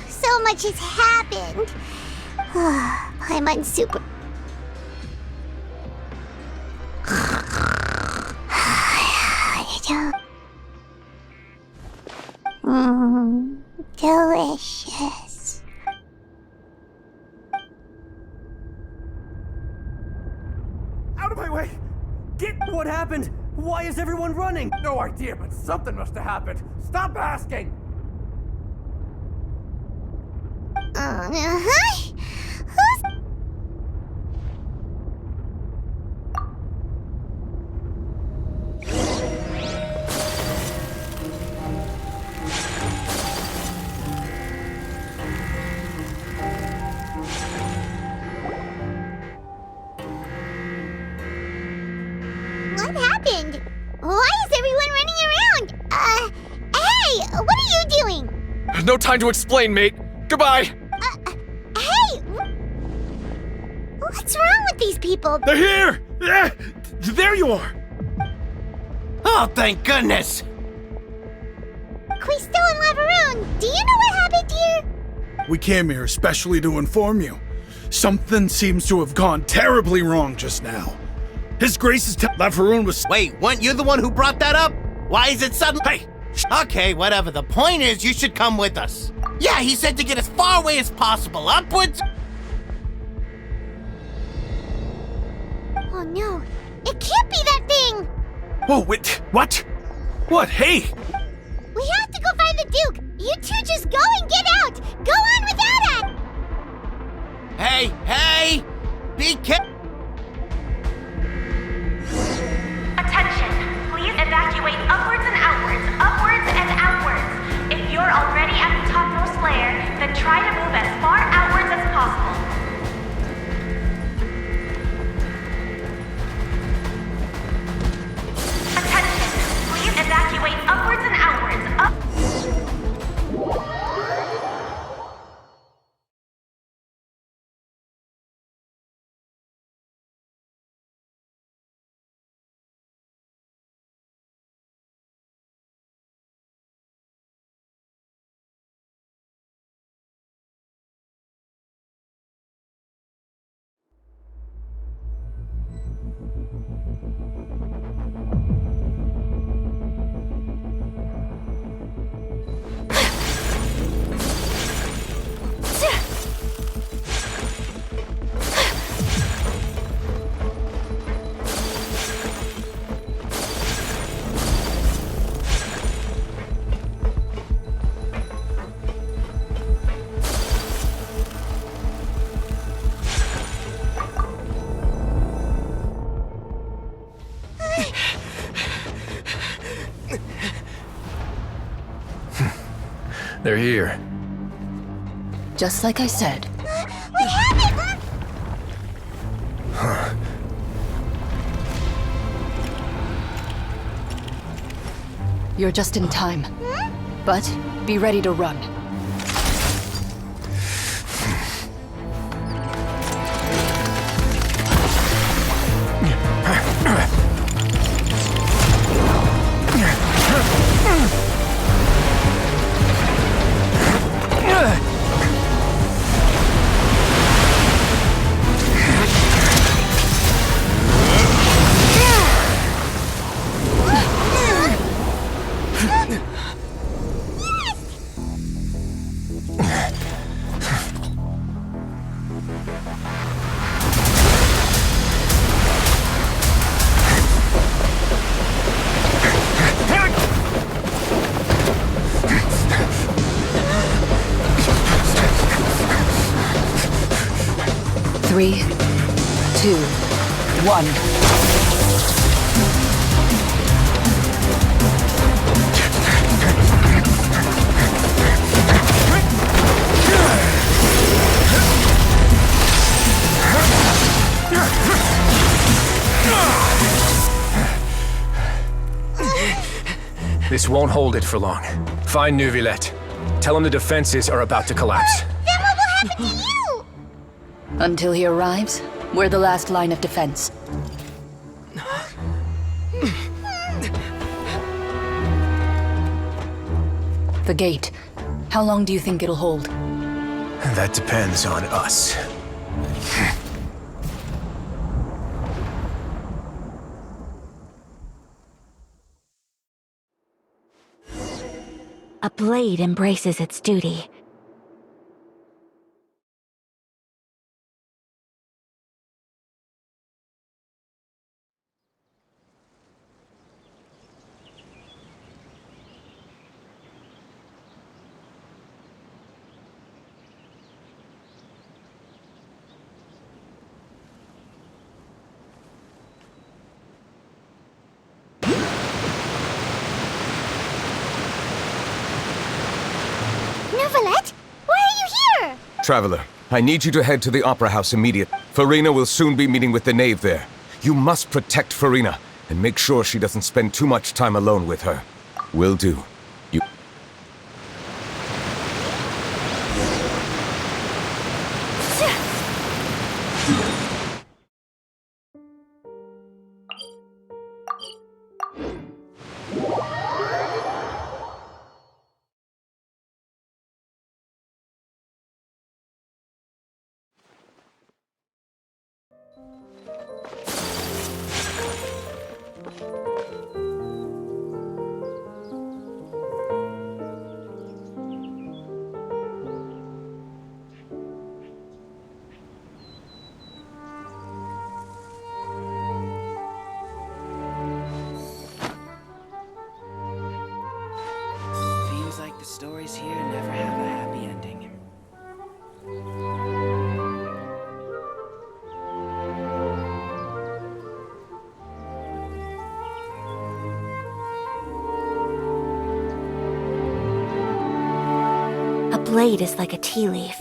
So much has happened. I'm unsuper. Delicious. Out of my way! Get What happened? Why is everyone running? no idea, but something must have happened. Stop asking! Who's... What happened? Why is everyone running around? Hey, what are you doing? No time to explain, mate. Goodbye! Hey! What's wrong with these people? They're here! There you are! Oh, thank goodness! Quisto and Lavaroon, do you know what happened here? We came here especially to inform you. Something seems to have gone terribly wrong just now. His Grace's Lavaroon was— Wait, weren't you the one who brought that up? Why is it sudden? Hey! Okay, whatever. The point is, you should come with us. Yeah, he said to get as far away as possible, upwards. Oh no, it can't be that thing! Whoa, wait, what? What? Hey! We have to go find the Duke! You two just go and get out! Go on without us! Hey! Be careful! Attention! Please evacuate upwards and outwards, upwards and outwards. If you're already at the topmost layer, then try to move as far outwards as possible. Attention! Please evacuate upwards and outwards, They're here. Just like I said. What happened? You're just in time. But be ready to run. 3, 2, 1. This won't hold it for long. Find Neuvillette. Tell him the defenses are about to collapse. Then what will happen to you? Until he arrives, we're the last line of defense. The gate. How long do you think it'll hold? That depends on us. A blade embraces its duty. Neuvillette? Why are you here? Traveler, I need you to head to the Opera House immediately. Farina will soon be meeting with the knave there. You must protect Farina, and make sure she doesn't spend too much time alone with her. Will do. You... Seems like the stories here never have a happy ending. A blade is like a tea leaf.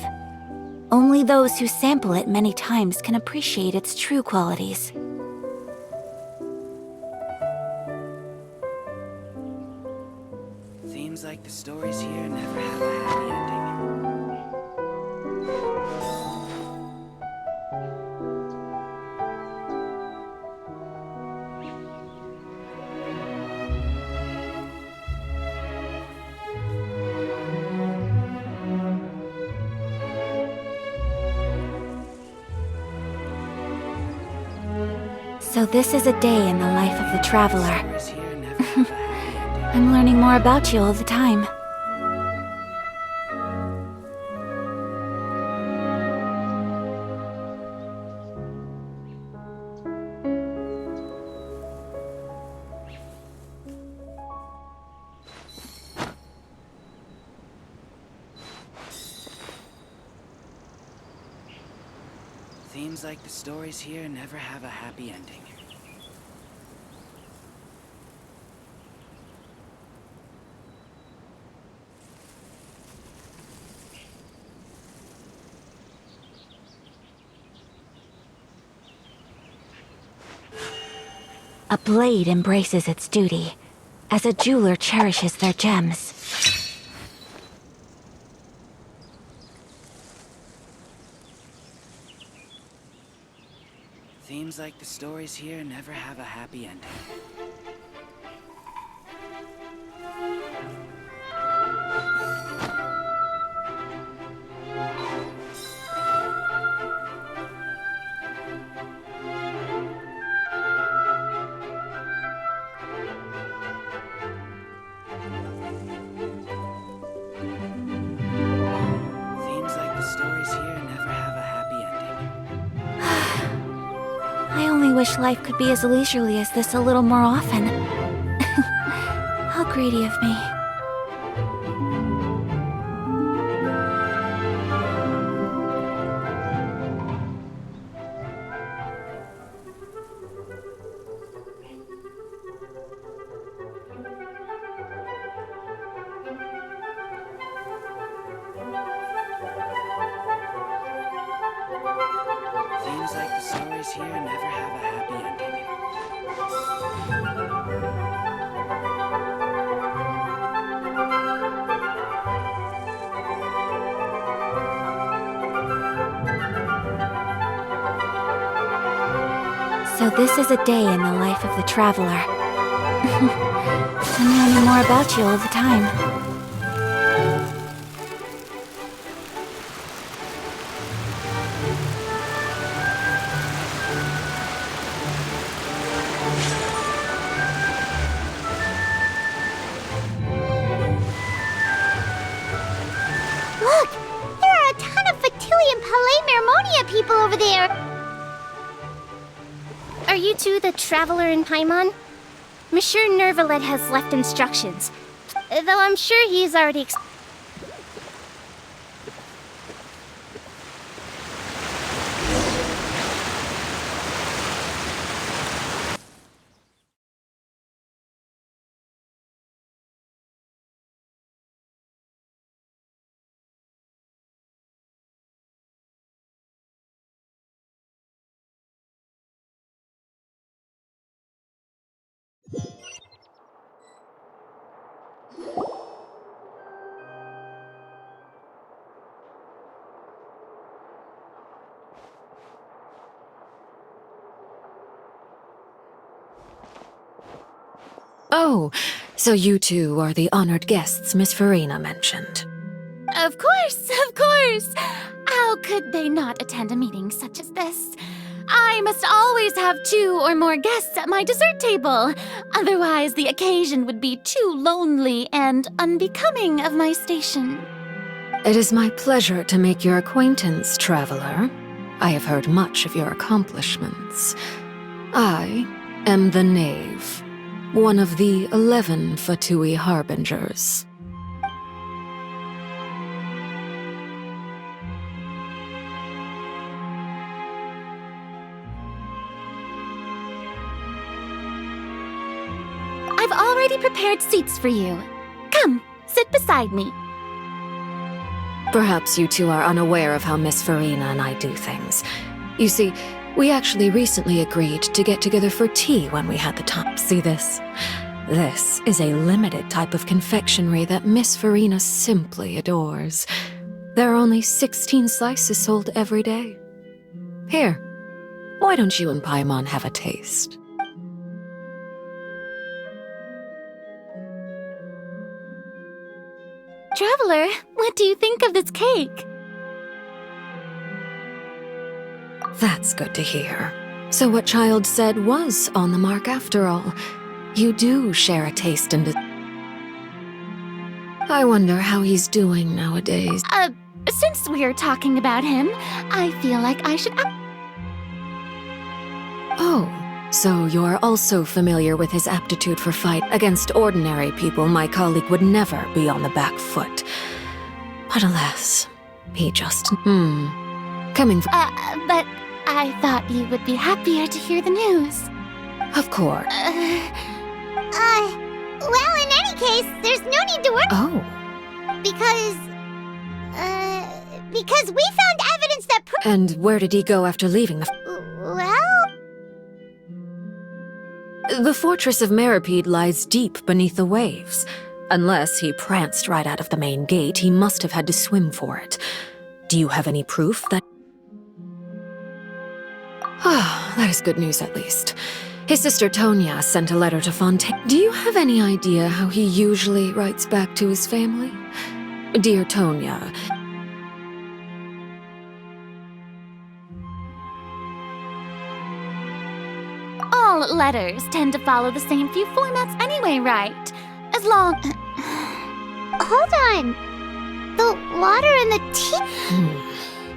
Only those who sample it many times can appreciate its true qualities. Seems like the stories here never have a happy ending. So this is a day in the life of the traveler. Stories here never have a happy ending. I'm learning more about you all the time. Seems like the stories here never have a happy ending. A blade embraces its duty, as a jeweler cherishes their gems. Seems like the stories here never have a happy ending. Seems like the stories here never have a happy ending. I only wish life could be as leisurely as this a little more often. How greedy of me. Stories here never have a happy ending. So this is a day in the life of the traveler. I'm learning more about you all the time. Look! There are a ton of Factilian Palais Mermonia people over there! Are you two the traveler in Paimon? Monsieur Nervalet has left instructions, though I'm sure he's already Oh, so you two are the honored guests Miss Farina mentioned. Of course, of course! How could they not attend a meeting such as this? I must always have 2 or more guests at my dessert table. Otherwise, the occasion would be too lonely and unbecoming of my station. It is my pleasure to make your acquaintance, traveler. I have heard much of your accomplishments. I am the Knave, one of the 11 Fatui Harbingers. I've already prepared seats for you. Come, sit beside me. Perhaps you two are unaware of how Miss Farina and I do things. You see, we actually recently agreed to get together for tea when we had the time. See this? This is a limited type of confectionery that Miss Farina simply adores. There are only 16 slices sold every day. Here, why don't you and Paimon have a taste? Traveler, what do you think of this cake? That's good to hear. So what Child said was on the mark after all. You do share a taste in I wonder how he's doing nowadays. Since we're talking about him, I feel like I should... Oh, so you're also familiar with his aptitude for fight. Against ordinary people, my colleague would never be on the back foot. But alas, he just... Coming from... But I thought you would be happier to hear the news. Of course. Well, in any case, there's no need to worry. Oh. Because we found evidence that And where did he go after leaving the... The fortress of Meripede lies deep beneath the waves. Unless he pranced right out of the main gate, he must have had to swim for it. Do you have any proof that... Ah, that is good news at least. His sister Tonya sent a letter to Fontaine. Do you have any idea how he usually writes back to his family? Dear Tonya... All letters tend to follow the same few formats anyway, right? As long... Hold on. The water in the tea...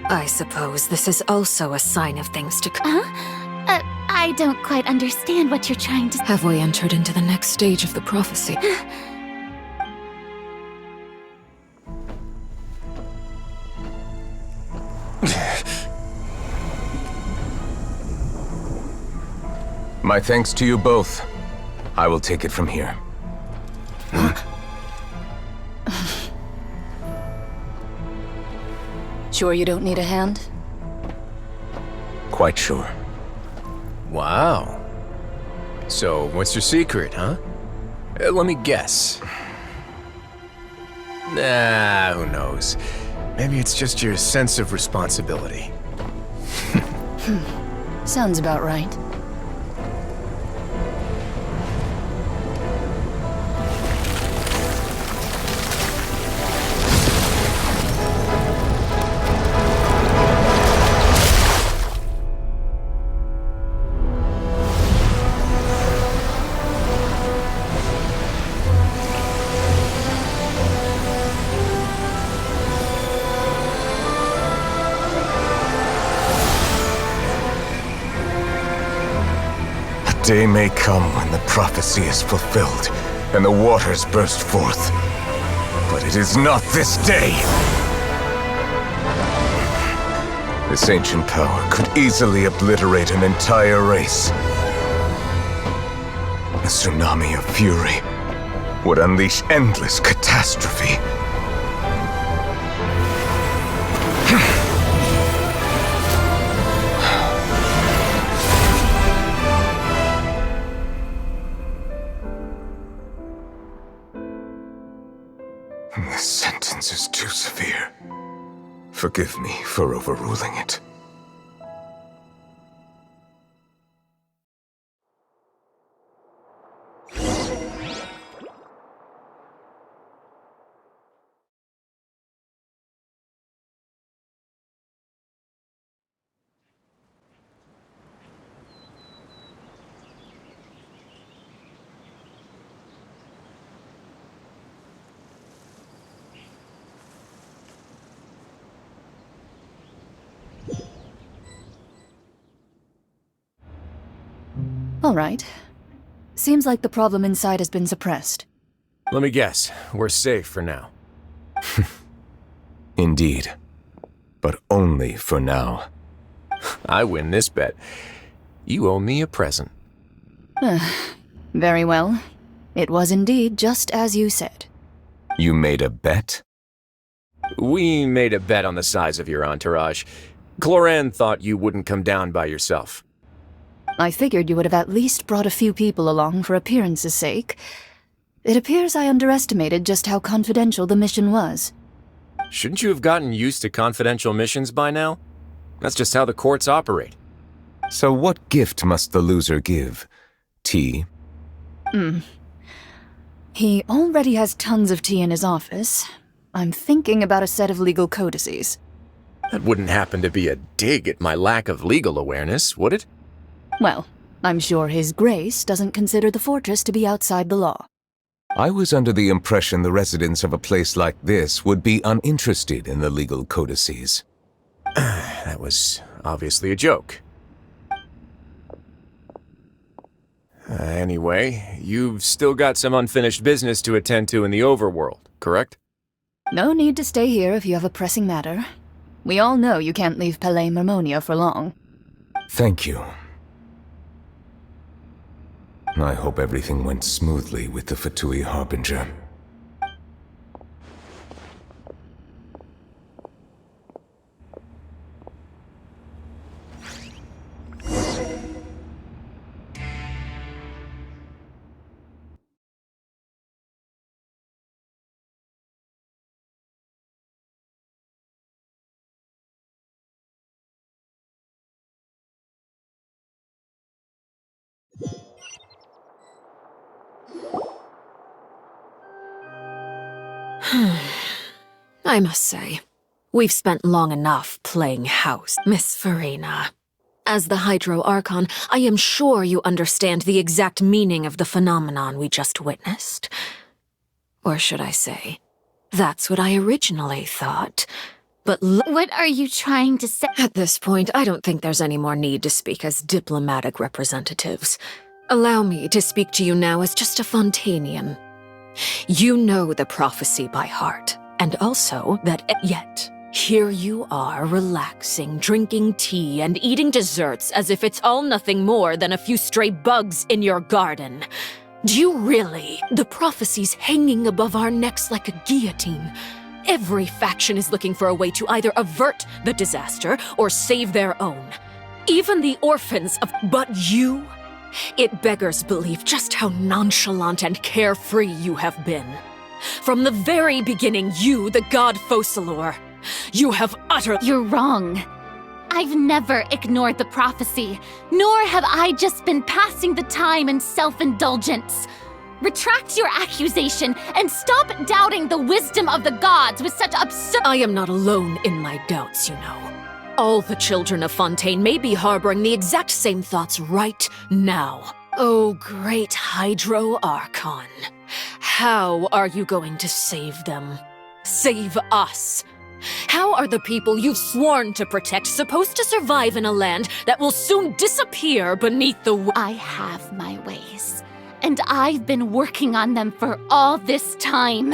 I suppose this is also a sign of things to come. Huh? I don't quite understand what you're trying to... Have we entered into the next stage of the prophecy? My thanks to you both. I will take it from here. Sure you don't need a hand? Quite sure. Wow. So, what's your secret, huh? Let me guess. Nah, who knows? Maybe it's just your sense of responsibility. Sounds about right. Day may come when the prophecy is fulfilled and the waters burst forth. But it is not this day! This ancient power could easily obliterate an entire race. A tsunami of fury would unleash endless catastrophe. This sentence is too severe. Forgive me for overruling it. All right. Seems like the problem inside has been suppressed. Let me guess, we're safe for now. Indeed. But only for now. I win this bet. You owe me a present. Very well. It was indeed just as you said. You made a bet? We made a bet on the size of your entourage. Cloran thought you wouldn't come down by yourself. I figured you would have at least brought a few people along for appearance's sake. It appears I underestimated just how confidential the mission was. Shouldn't you have gotten used to confidential missions by now? That's just how the courts operate. So what gift must the loser give? Tea? He already has tons of tea in his office. I'm thinking about a set of legal codices. That wouldn't happen to be a dig at my lack of legal awareness, would it? Well, I'm sure His Grace doesn't consider the fortress to be outside the law. I was under the impression the residents of a place like this would be uninterested in the legal codices. That was obviously a joke. Anyway, you've still got some unfinished business to attend to in the overworld, correct? No need to stay here if you have a pressing matter. We all know you can't leave Palais Mermonia for long. Thank you. I hope everything went smoothly with the Fatui Harbinger. I must say, we've spent long enough playing house, Miss Farina. As the Hydro Archon, I am sure you understand the exact meaning of the phenomenon we just witnessed. Or should I say, that's what I originally thought. But what are you trying to say? At this point, I don't think there's any more need to speak as diplomatic representatives. Allow me to speak to you now as just a Fontanian. You know the prophecy by heart, and also that yet, here you are relaxing, drinking tea, and eating desserts as if it's all nothing more than a few stray bugs in your garden. Do you really? The prophecy's hanging above our necks like a guillotine. Every faction is looking for a way to either avert the disaster or save their own. Even the orphans of... But you? It beggars belief just how nonchalant and carefree you have been. From the very beginning, you, the god Focalor, you have utterly... You're wrong. I've never ignored the prophecy, nor have I just been passing the time in self-indulgence. Retract your accusation and stop doubting the wisdom of the gods with such absurd... I am not alone in my doubts, you know. All the children of Fontaine may be harboring the exact same thoughts right now. Oh, great Hydro Archon. How are you going to save them? Save us? How are the people you've sworn to protect supposed to survive in a land that will soon disappear beneath the... I have my ways, and I've been working on them for all this time.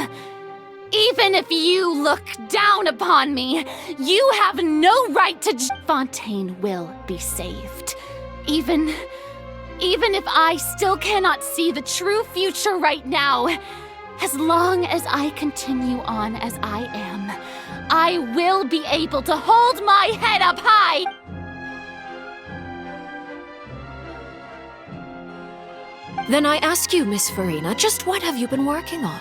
Even if you look down upon me, you have no right to... Fontaine will be saved. Even if I still cannot see the true future right now, as long as I continue on as I am, I will be able to hold my head up high! Then I ask you, Miss Farina, just what have you been working on?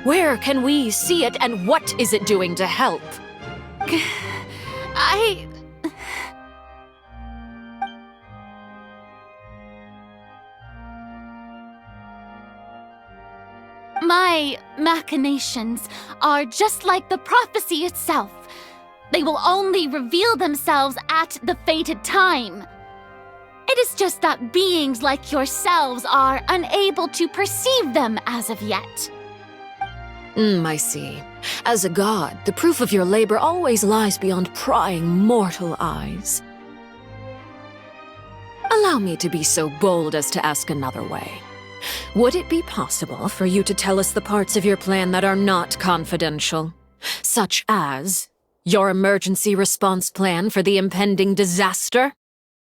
Where can we see it, and what is it doing to help? My machinations are just like the prophecy itself. They will only reveal themselves at the fated time. It is just that beings like yourselves are unable to perceive them as of yet. I see. As a god, the proof of your labor always lies beyond prying mortal eyes. Allow me to be so bold as to ask another way. Would it be possible for you to tell us the parts of your plan that are not confidential? Such as your emergency response plan for the impending disaster?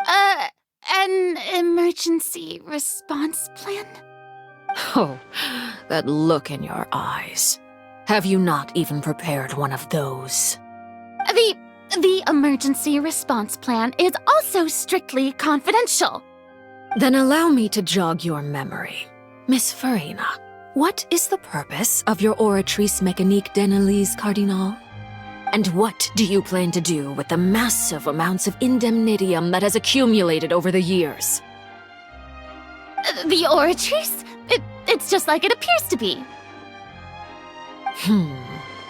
An emergency response plan? Oh, that look in your eyes. Have you not even prepared one of those? The emergency response plan is also strictly confidential. Then allow me to jog your memory. Miss Farina, what is the purpose of your Oratrice Mécanique d'Analyse Cardinal? And what do you plan to do with the massive amounts of indemnitium that has accumulated over the years? The Oratrice? It's just like it appears to be.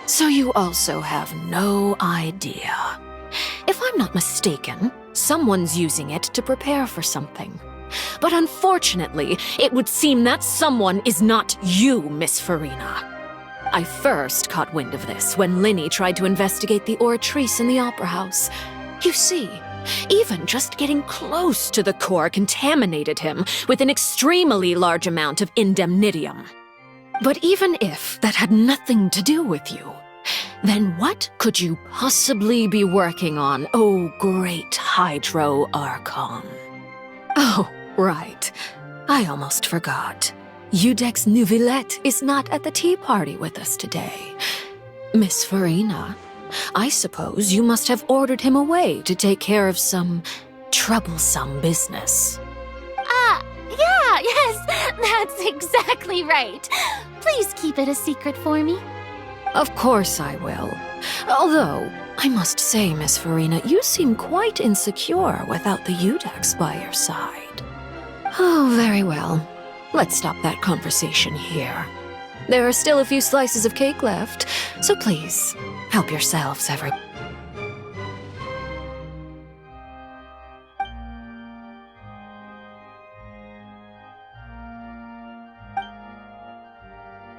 So you also have no idea. If I'm not mistaken, someone's using it to prepare for something. But unfortunately, it would seem that someone is not you, Miss Farina. I first caught wind of this when Linny tried to investigate the Oratrice in the Opera House. You see, even just getting close to the core contaminated him with an extremely large amount of indemnitium. But even if that had nothing to do with you, then what could you possibly be working on, oh great Hydro Archon? Oh, right. I almost forgot. Udex Nouvillette is not at the tea party with us today. Miss Farina, I suppose you must have ordered him away to take care of some troublesome business. Yes, that's exactly right. Please keep it a secret for me. Of course I will. Although, I must say, Miss Farina, you seem quite insecure without the Udex by your side. Oh, very well. Let's stop that conversation here. There are still a few slices of cake left, so please, help yourselves, everyone.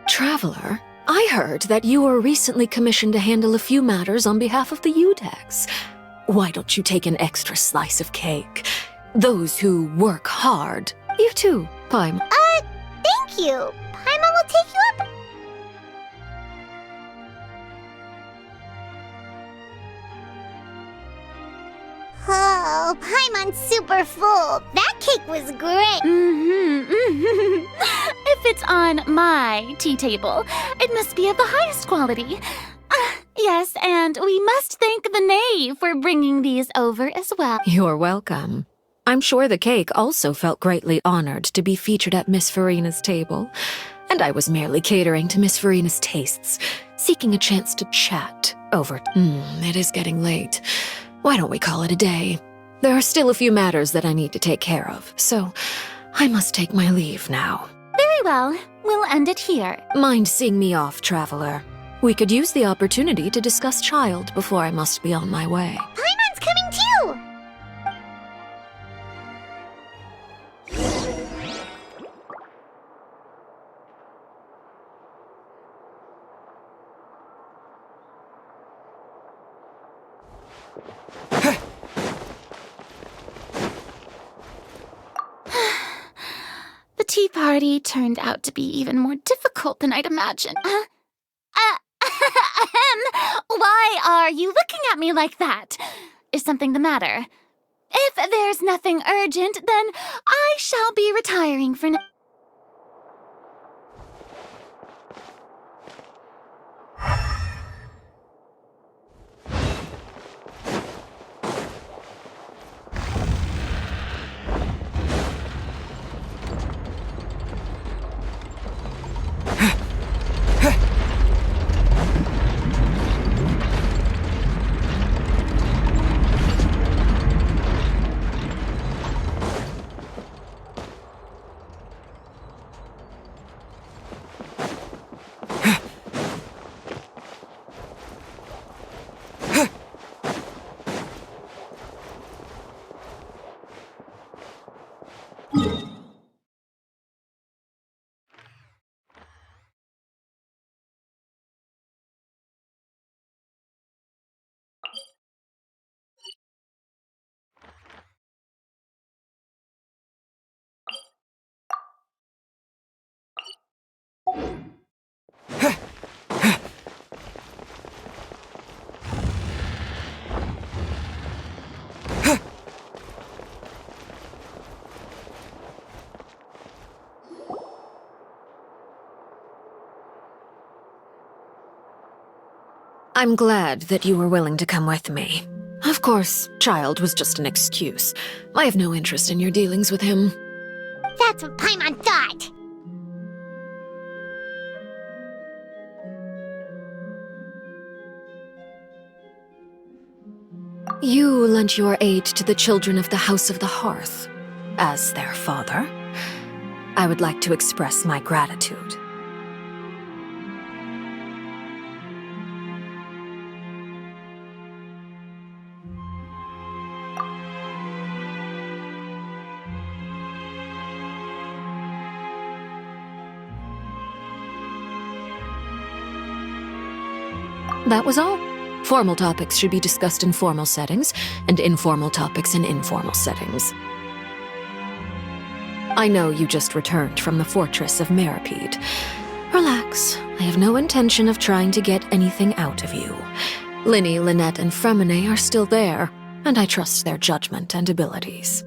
Traveler, I heard that you were recently commissioned to handle a few matters on behalf of the Udex. Why don't you take an extra slice of cake? Those who work hard. You too, Paimon. Thank you. Paimon will take you up. Oh, Paimon's super full. That cake was great. If it's on my tea table, it must be of the highest quality. Yes, and we must thank the knave for bringing these over as well. You're welcome. I'm sure the cake also felt greatly honored to be featured at Miss Farina's table. And I was merely catering to Miss Farina's tastes, seeking a chance to chat over. It is getting late. Why don't we call it a day? There are still a few matters that I need to take care of, so I must take my leave now. Very well. We'll end it here. Mind seeing me off, traveler? We could use the opportunity to discuss Child before I must be on my way. Paimon's coming too! The tea party turned out to be even more difficult than I'd imagined. Why are you looking at me like that? Is something the matter? If there's nothing urgent, then I shall be retiring for now. I'm glad that you were willing to come with me. Of course, Child was just an excuse. I have no interest in your dealings with him. That's what Paimon thought! You lent your aid to the children of the House of the Hearth. As their father, I would like to express my gratitude. That was all. Formal topics should be discussed in formal settings, and informal topics in informal settings. I know you just returned from the fortress of Meripede. Relax. I have no intention of trying to get anything out of you. Linny, Lynette, and Fremine are still there, and I trust their judgment and abilities.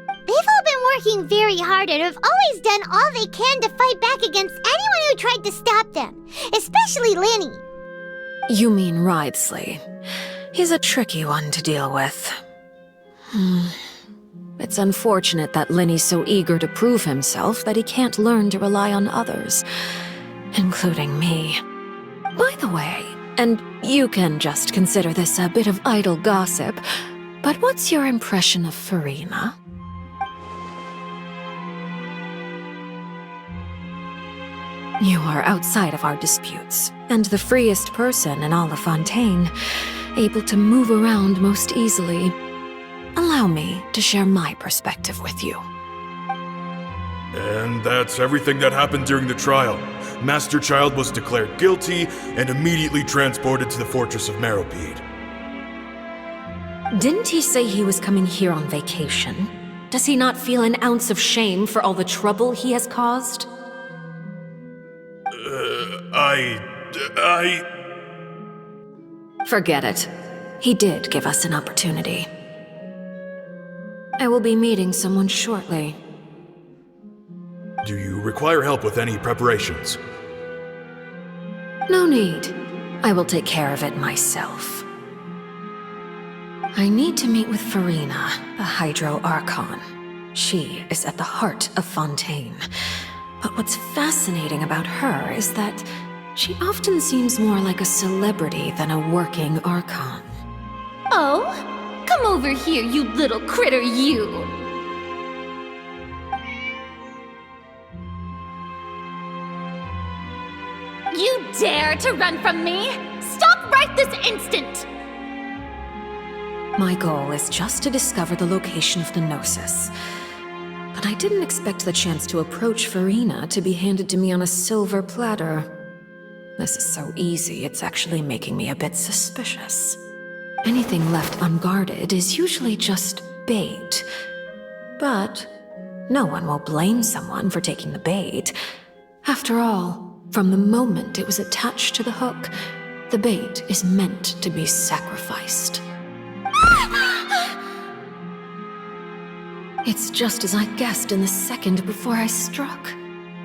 They've all been working very hard and have always done all they can to fight back against anyone who tried to stop them, especially Linny. You mean Wriothesley. He's a tricky one to deal with. It's unfortunate that Linny's so eager to prove himself that he can't learn to rely on others, including me. By the way, and you can just consider this a bit of idle gossip, but what's your impression of Farina? You are outside of our disputes, and the freest person in all of Fontaine, able to move around most easily. Allow me to share my perspective with you. And that's everything that happened during the trial. Master Child was declared guilty and immediately transported to the Fortress of Meripede. Didn't he say he was coming here on vacation? Does he not feel an ounce of shame for all the trouble he has caused? Forget it. He did give us an opportunity. I will be meeting someone shortly. Do you require help with any preparations? No need. I will take care of it myself. I need to meet with Farina, the Hydro Archon. She is at the heart of Fontaine. But what's fascinating about her is that she often seems more like a celebrity than a working Archon. Oh? Come over here, you little critter, you! You dare to run from me? Stop right this instant! My goal is just to discover the location of the Gnosis. But I didn't expect the chance to approach Farina to be handed to me on a silver platter. This is so easy, it's actually making me a bit suspicious. Anything left unguarded is usually just bait. But no one will blame someone for taking the bait. After all, from the moment it was attached to the hook, the bait is meant to be sacrificed. It's just as I guessed in the second before I struck.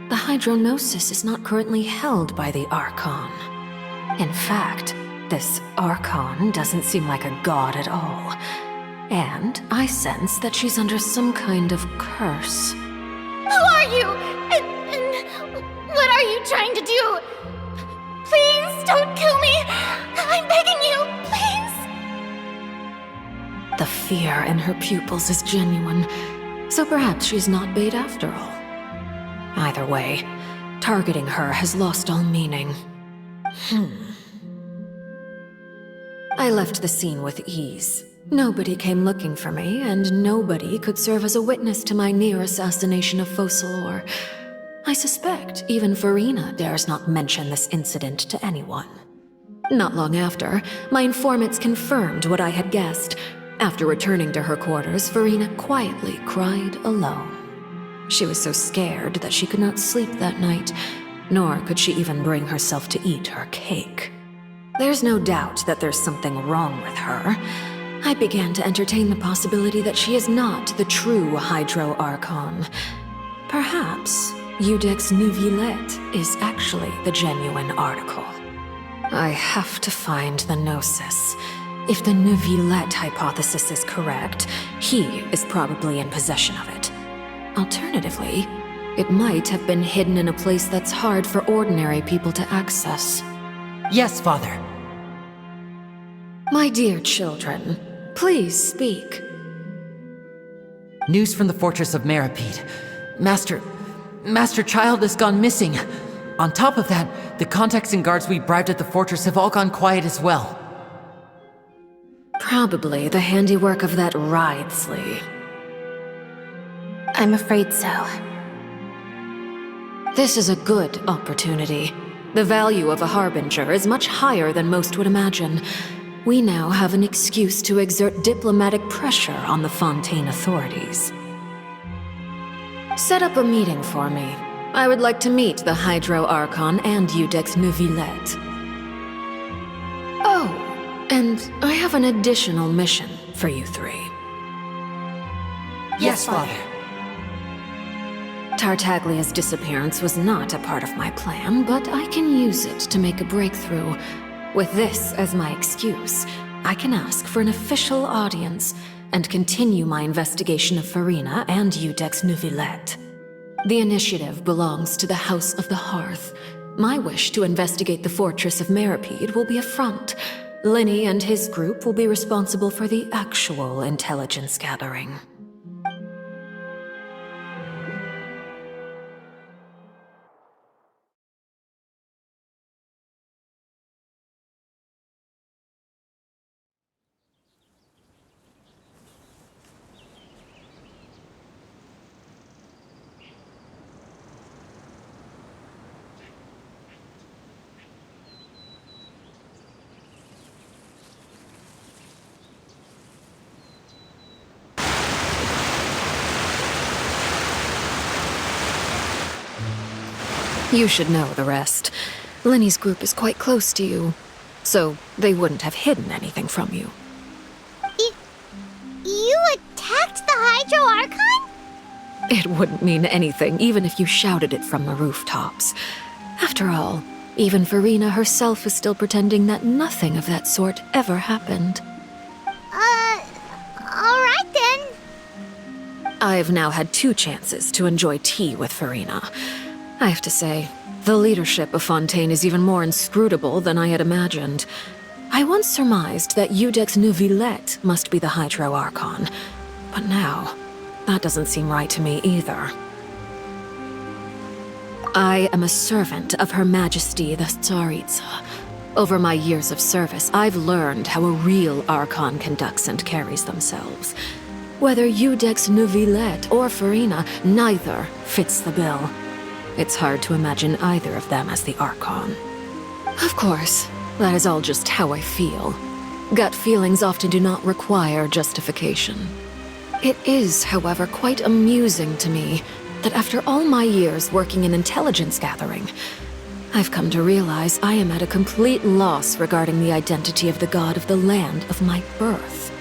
The Hydronosis is not currently held by the Archon. In fact, this Archon doesn't seem like a god at all. And I sense that she's under some kind of curse. Who are you? And what are you trying to do? Please don't kill me! I'm begging you, please! The fear in her pupils is genuine, so perhaps she's not bait after all. Either way, targeting her has lost all meaning. I left the scene with ease. Nobody came looking for me, and nobody could serve as a witness to my near assassination of Focalor. I suspect even Farina dares not mention this incident to anyone. Not long after, my informants confirmed what I had guessed. After returning to her quarters, Farina quietly cried alone. She was so scared that she could not sleep that night, nor could she even bring herself to eat her cake. There's no doubt that there's something wrong with her. I began to entertain the possibility that she is not the true Hydro Archon. Perhaps Eudex Neuvillette is actually the genuine article. I have to find the Gnosis. If the Neuvillette hypothesis is correct, he is probably in possession of it. Alternatively, it might have been hidden in a place that's hard for ordinary people to access. Yes, Father. My dear children, please speak. News from the fortress of Meripede. Master Child has gone missing. On top of that, the contacts and guards we bribed at the fortress have all gone quiet as well. Probably the handiwork of that Ridesley. I'm afraid so. This is a good opportunity. The value of a Harbinger is much higher than most would imagine. We now have an excuse to exert diplomatic pressure on the Fontaine authorities. Set up a meeting for me. I would like to meet the Hydro Archon and Eudex Neuvillette. Oh, and I have an additional mission for you three. Yes, Father. Tartaglia's disappearance was not a part of my plan, but I can use it to make a breakthrough. With this as my excuse, I can ask for an official audience and continue my investigation of Farina and Eudex Neuvillette. The initiative belongs to the House of the Hearth. My wish to investigate the fortress of Meripede will be a front. Linny and his group will be responsible for the actual intelligence gathering. You should know the rest. Linny's group is quite close to you, so they wouldn't have hidden anything from you. You attacked the Hydro Archon? It wouldn't mean anything, even if you shouted it from the rooftops. After all, Even Farina herself is still pretending that nothing of that sort ever happened. Alright then. I've now had 2 chances to enjoy tea with Farina. I have to say, the leadership of Fontaine is even more inscrutable than I had imagined. I once surmised that Iudex Neuvillette must be the Hydro Archon, but now, that doesn't seem right to me either. I am a servant of Her Majesty the Tsaritsa. Over my years of service, I've learned how a real Archon conducts and carries themselves. Whether Iudex Neuvillette or Farina, neither fits the bill. It's hard to imagine either of them as the Archon. Of course, that is all just how I feel. Gut feelings often do not require justification. It is, however, quite amusing to me that after all my years working in intelligence gathering, I've come to realize I am at a complete loss regarding the identity of the god of the land of my birth.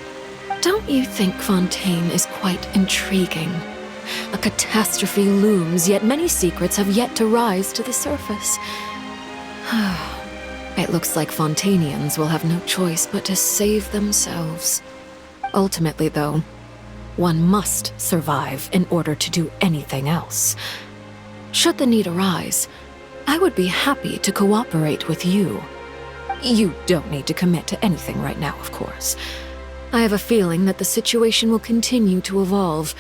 Don't you think Fontaine is quite intriguing? A catastrophe looms, yet many secrets have yet to rise to the surface. It looks like Fontainians will have no choice but to save themselves. Ultimately, though, one must survive in order to do anything else. Should the need arise, I would be happy to cooperate with you. You don't need to commit to anything right now, of course. I have a feeling that the situation will continue to evolve,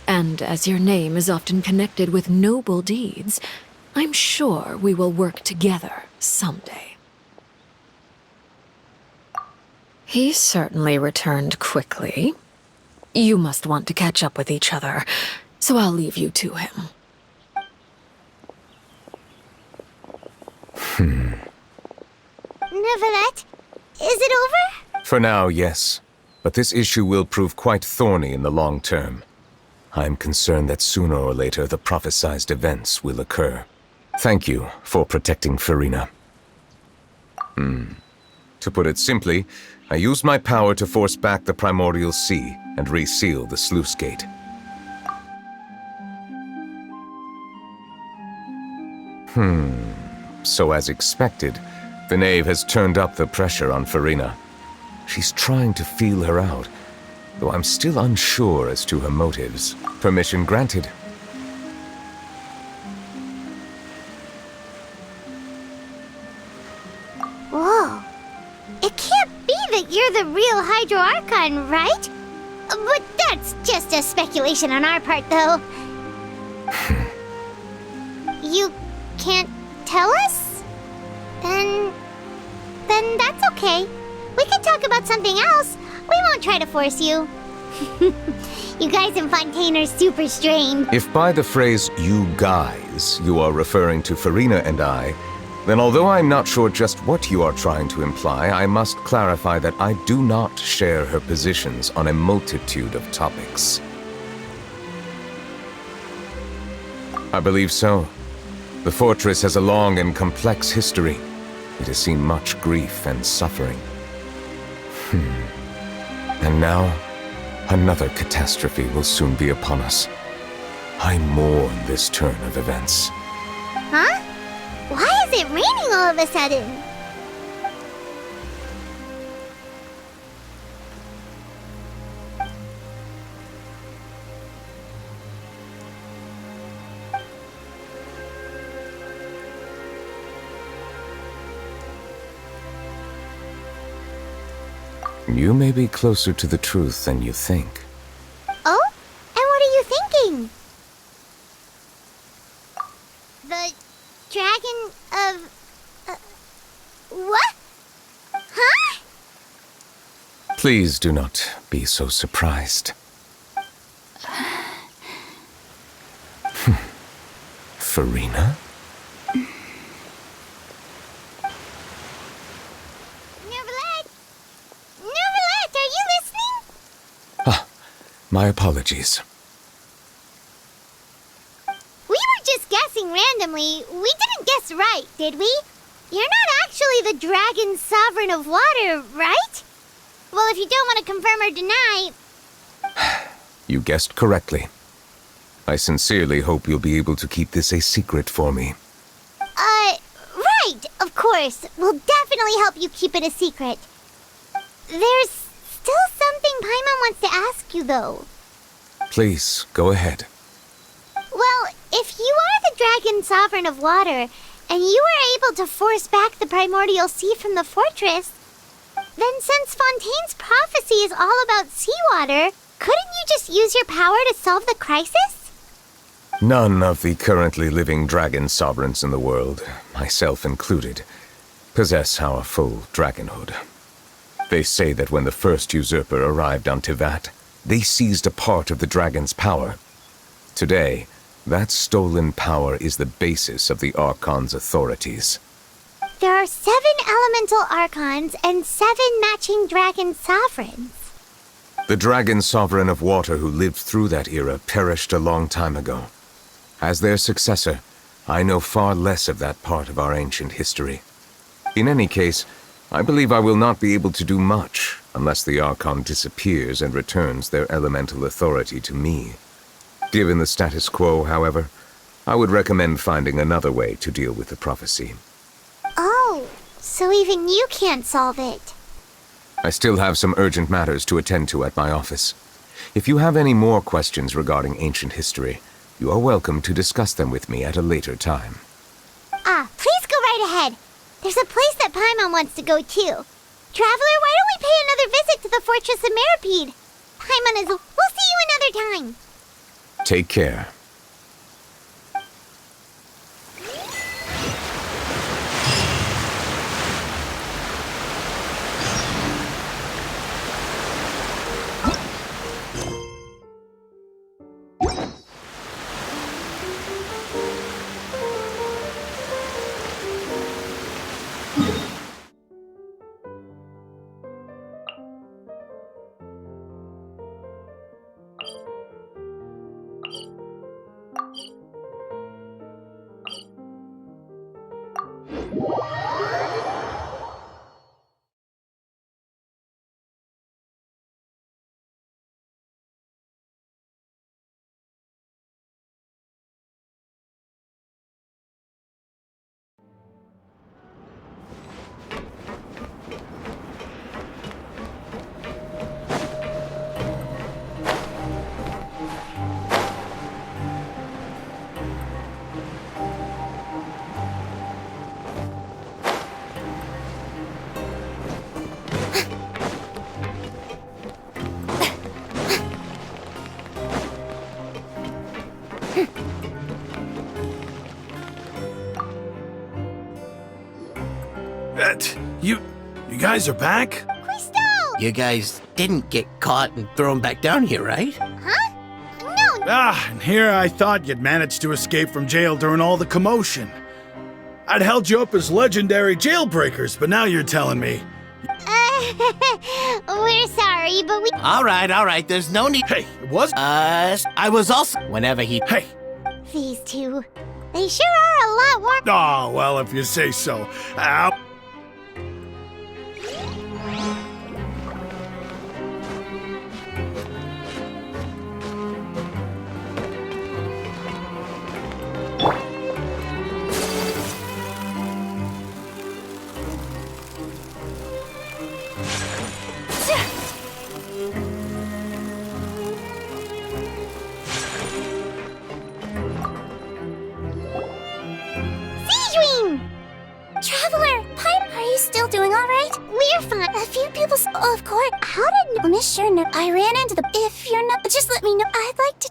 and as your name is often connected with noble deeds, I'm sure we will work together someday. He certainly returned quickly. You must want to catch up with each other, so I'll leave you to him. Neuvillette, is it over? For now, yes. But this issue will prove quite thorny in the long term. I'm concerned that sooner or later the prophesized events will occur. Thank you for protecting Farina. To put it simply, I used my power to force back the primordial sea and reseal the sluice gate. So as expected, the knave has turned up the pressure on Farina. She's trying to feel her out, though I'm still unsure as to her motives. Permission granted. Whoa. It can't be that you're the real Hydro Archon, right? But that's just a speculation on our part, though. You can't tell us? Then that's okay. We can talk about something else. We won't try to force you. You guys in Fontaine are super strained. If by the phrase, you guys, you are referring to Farina and I, then although I'm not sure just what you are trying to imply, I must clarify that I do not share her positions on a multitude of topics. I believe so. The fortress has a long and complex history. It has seen much grief and suffering. And now, another catastrophe will soon be upon us. I mourn this turn of events. Huh? Why is it raining all of a sudden? You may be closer to the truth than you think. Oh? And what are you thinking? The dragon of... what? Huh? Please do not be so surprised. Farina? My apologies. We were just guessing randomly. We didn't guess right, did we? You're not actually the dragon sovereign of water, right? Well, if you don't want to confirm or deny... You guessed correctly. I sincerely hope you'll be able to keep this a secret for me. Right, course. We'll definitely help you keep it a secret. There's still something Paimon wants to ask you, though. Please, go ahead. Well, if you are the Dragon Sovereign of Water, and you were able to force back the primordial sea from the fortress, then since Fontaine's prophecy is all about seawater, couldn't you just use your power to solve the crisis? None of the currently living dragon sovereigns in the world, myself included, possess our full dragonhood. They say that when the first usurper arrived on Tivat, they seized a part of the dragon's power. Today, that stolen power is the basis of the Archon's authorities. There are 7 elemental archons and 7 matching dragon sovereigns. The dragon sovereign of water who lived through that era perished a long time ago. As their successor, I know far less of that part of our ancient history. In any case, I believe I will not be able to do much unless the Archon disappears and returns their elemental authority to me. Given the status quo, however, I would recommend finding another way to deal with the prophecy. Oh, so even you can't solve it. I still have some urgent matters to attend to at my office. If you have any more questions regarding ancient history, you are welcome to discuss them with me at a later time. Please go right ahead. There's a place that Paimon wants to go too. Traveler, why don't we pay another visit to the Fortress of Meripede? Paimon is... We'll see you another time. Take care. You guys are back? You guys didn't get caught and thrown back down here, right? Huh? No. And here I thought you'd managed to escape from jail during all the commotion. I'd held you up as legendary jailbreakers, but now you're telling me. We're sorry, but we... All right, there's no need... Hey, it was... I was also... Whenever he... Hey! These two, they sure are a lot more... Oh, well, if you say so. Traveler, Pipe, are you still doing all right? We're fine. A few people... Of course. How did... Miss sure know. I ran into the... If you're not... Just let me know. I'd like to...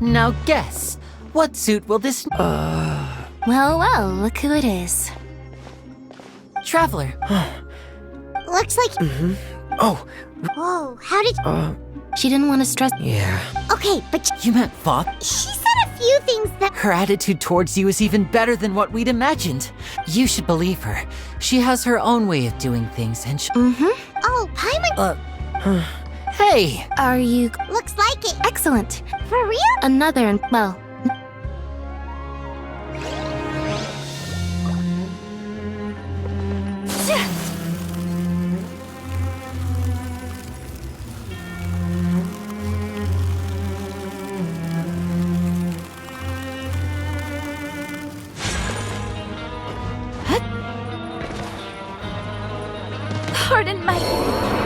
Now guess, what suit will this... Well, look who it is. Traveler. Looks like... Oh, Whoa, how did... She didn't want to stress. yeah. Okay, but You meant Fop? she said a few things that... Her attitude towards you is even better than what we'd imagined. You should believe her. She has her own way of doing things, and Oh, Paimon... Hey! Are you... Looks like it. Excellent. For real? Another, well... Pardon my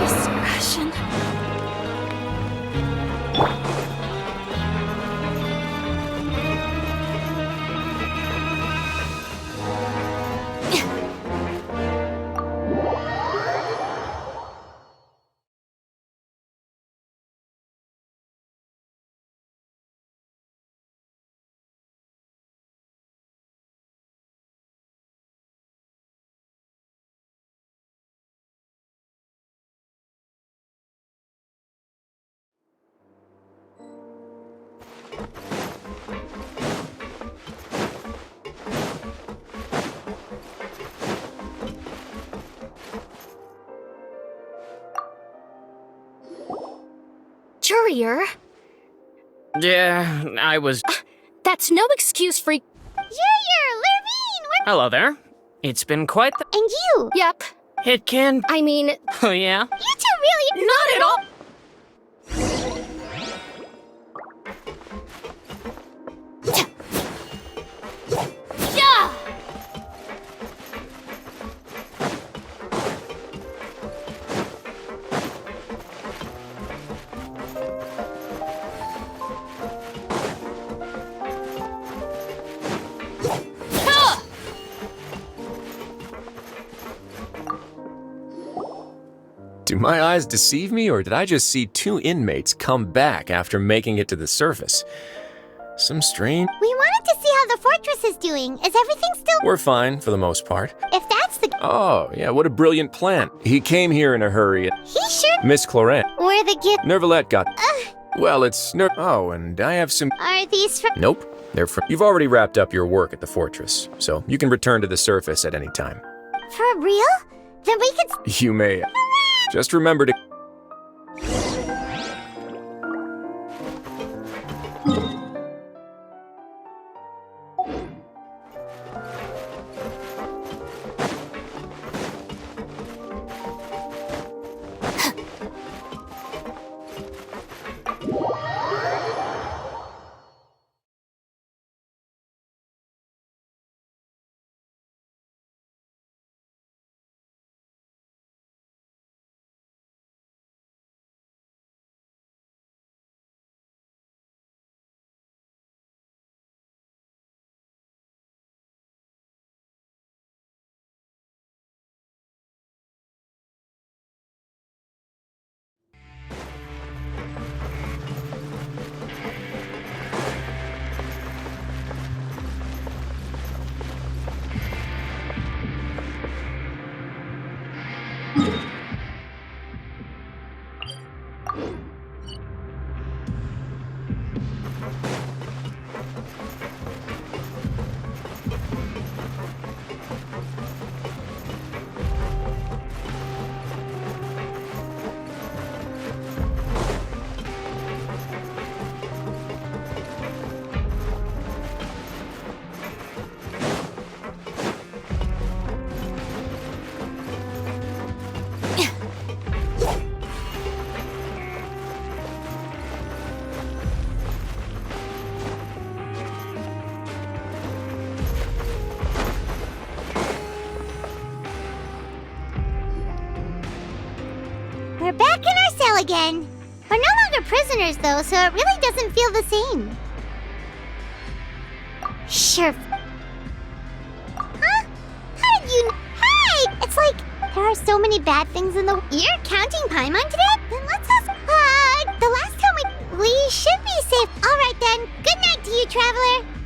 discretion. Courier, Yeah, I was... that's no excuse for... Lurvine, Hello there. It's been quite the... and you. Yep. It can... I mean, Oh, yeah? You two really... Not at all. Yeah! Do my eyes deceive me, or did I just see two inmates come back after making it to the surface? Some strange... We wanted to see how the fortress is doing. Is everything still... We're fine, for the most part. If that's the... Oh, yeah, what a brilliant plan. He came here in a hurry. He sure... Miss Clorant. Where the gift... Nervalette got... Well, it's Oh, and I have some... Are these from... Nope, they're from... You've already wrapped up your work at the fortress, so you can return to the surface at any time. For real? Then we could... You may... Just remember to... We're back in our cell again. We're no longer prisoners, though, so it really doesn't feel the same. Sure. Huh? How did you... Hi! It's like, there are so many bad things in the... You're counting Paimon today? Then let's ask... the last time we should be safe. Alright then, good to you, Traveler?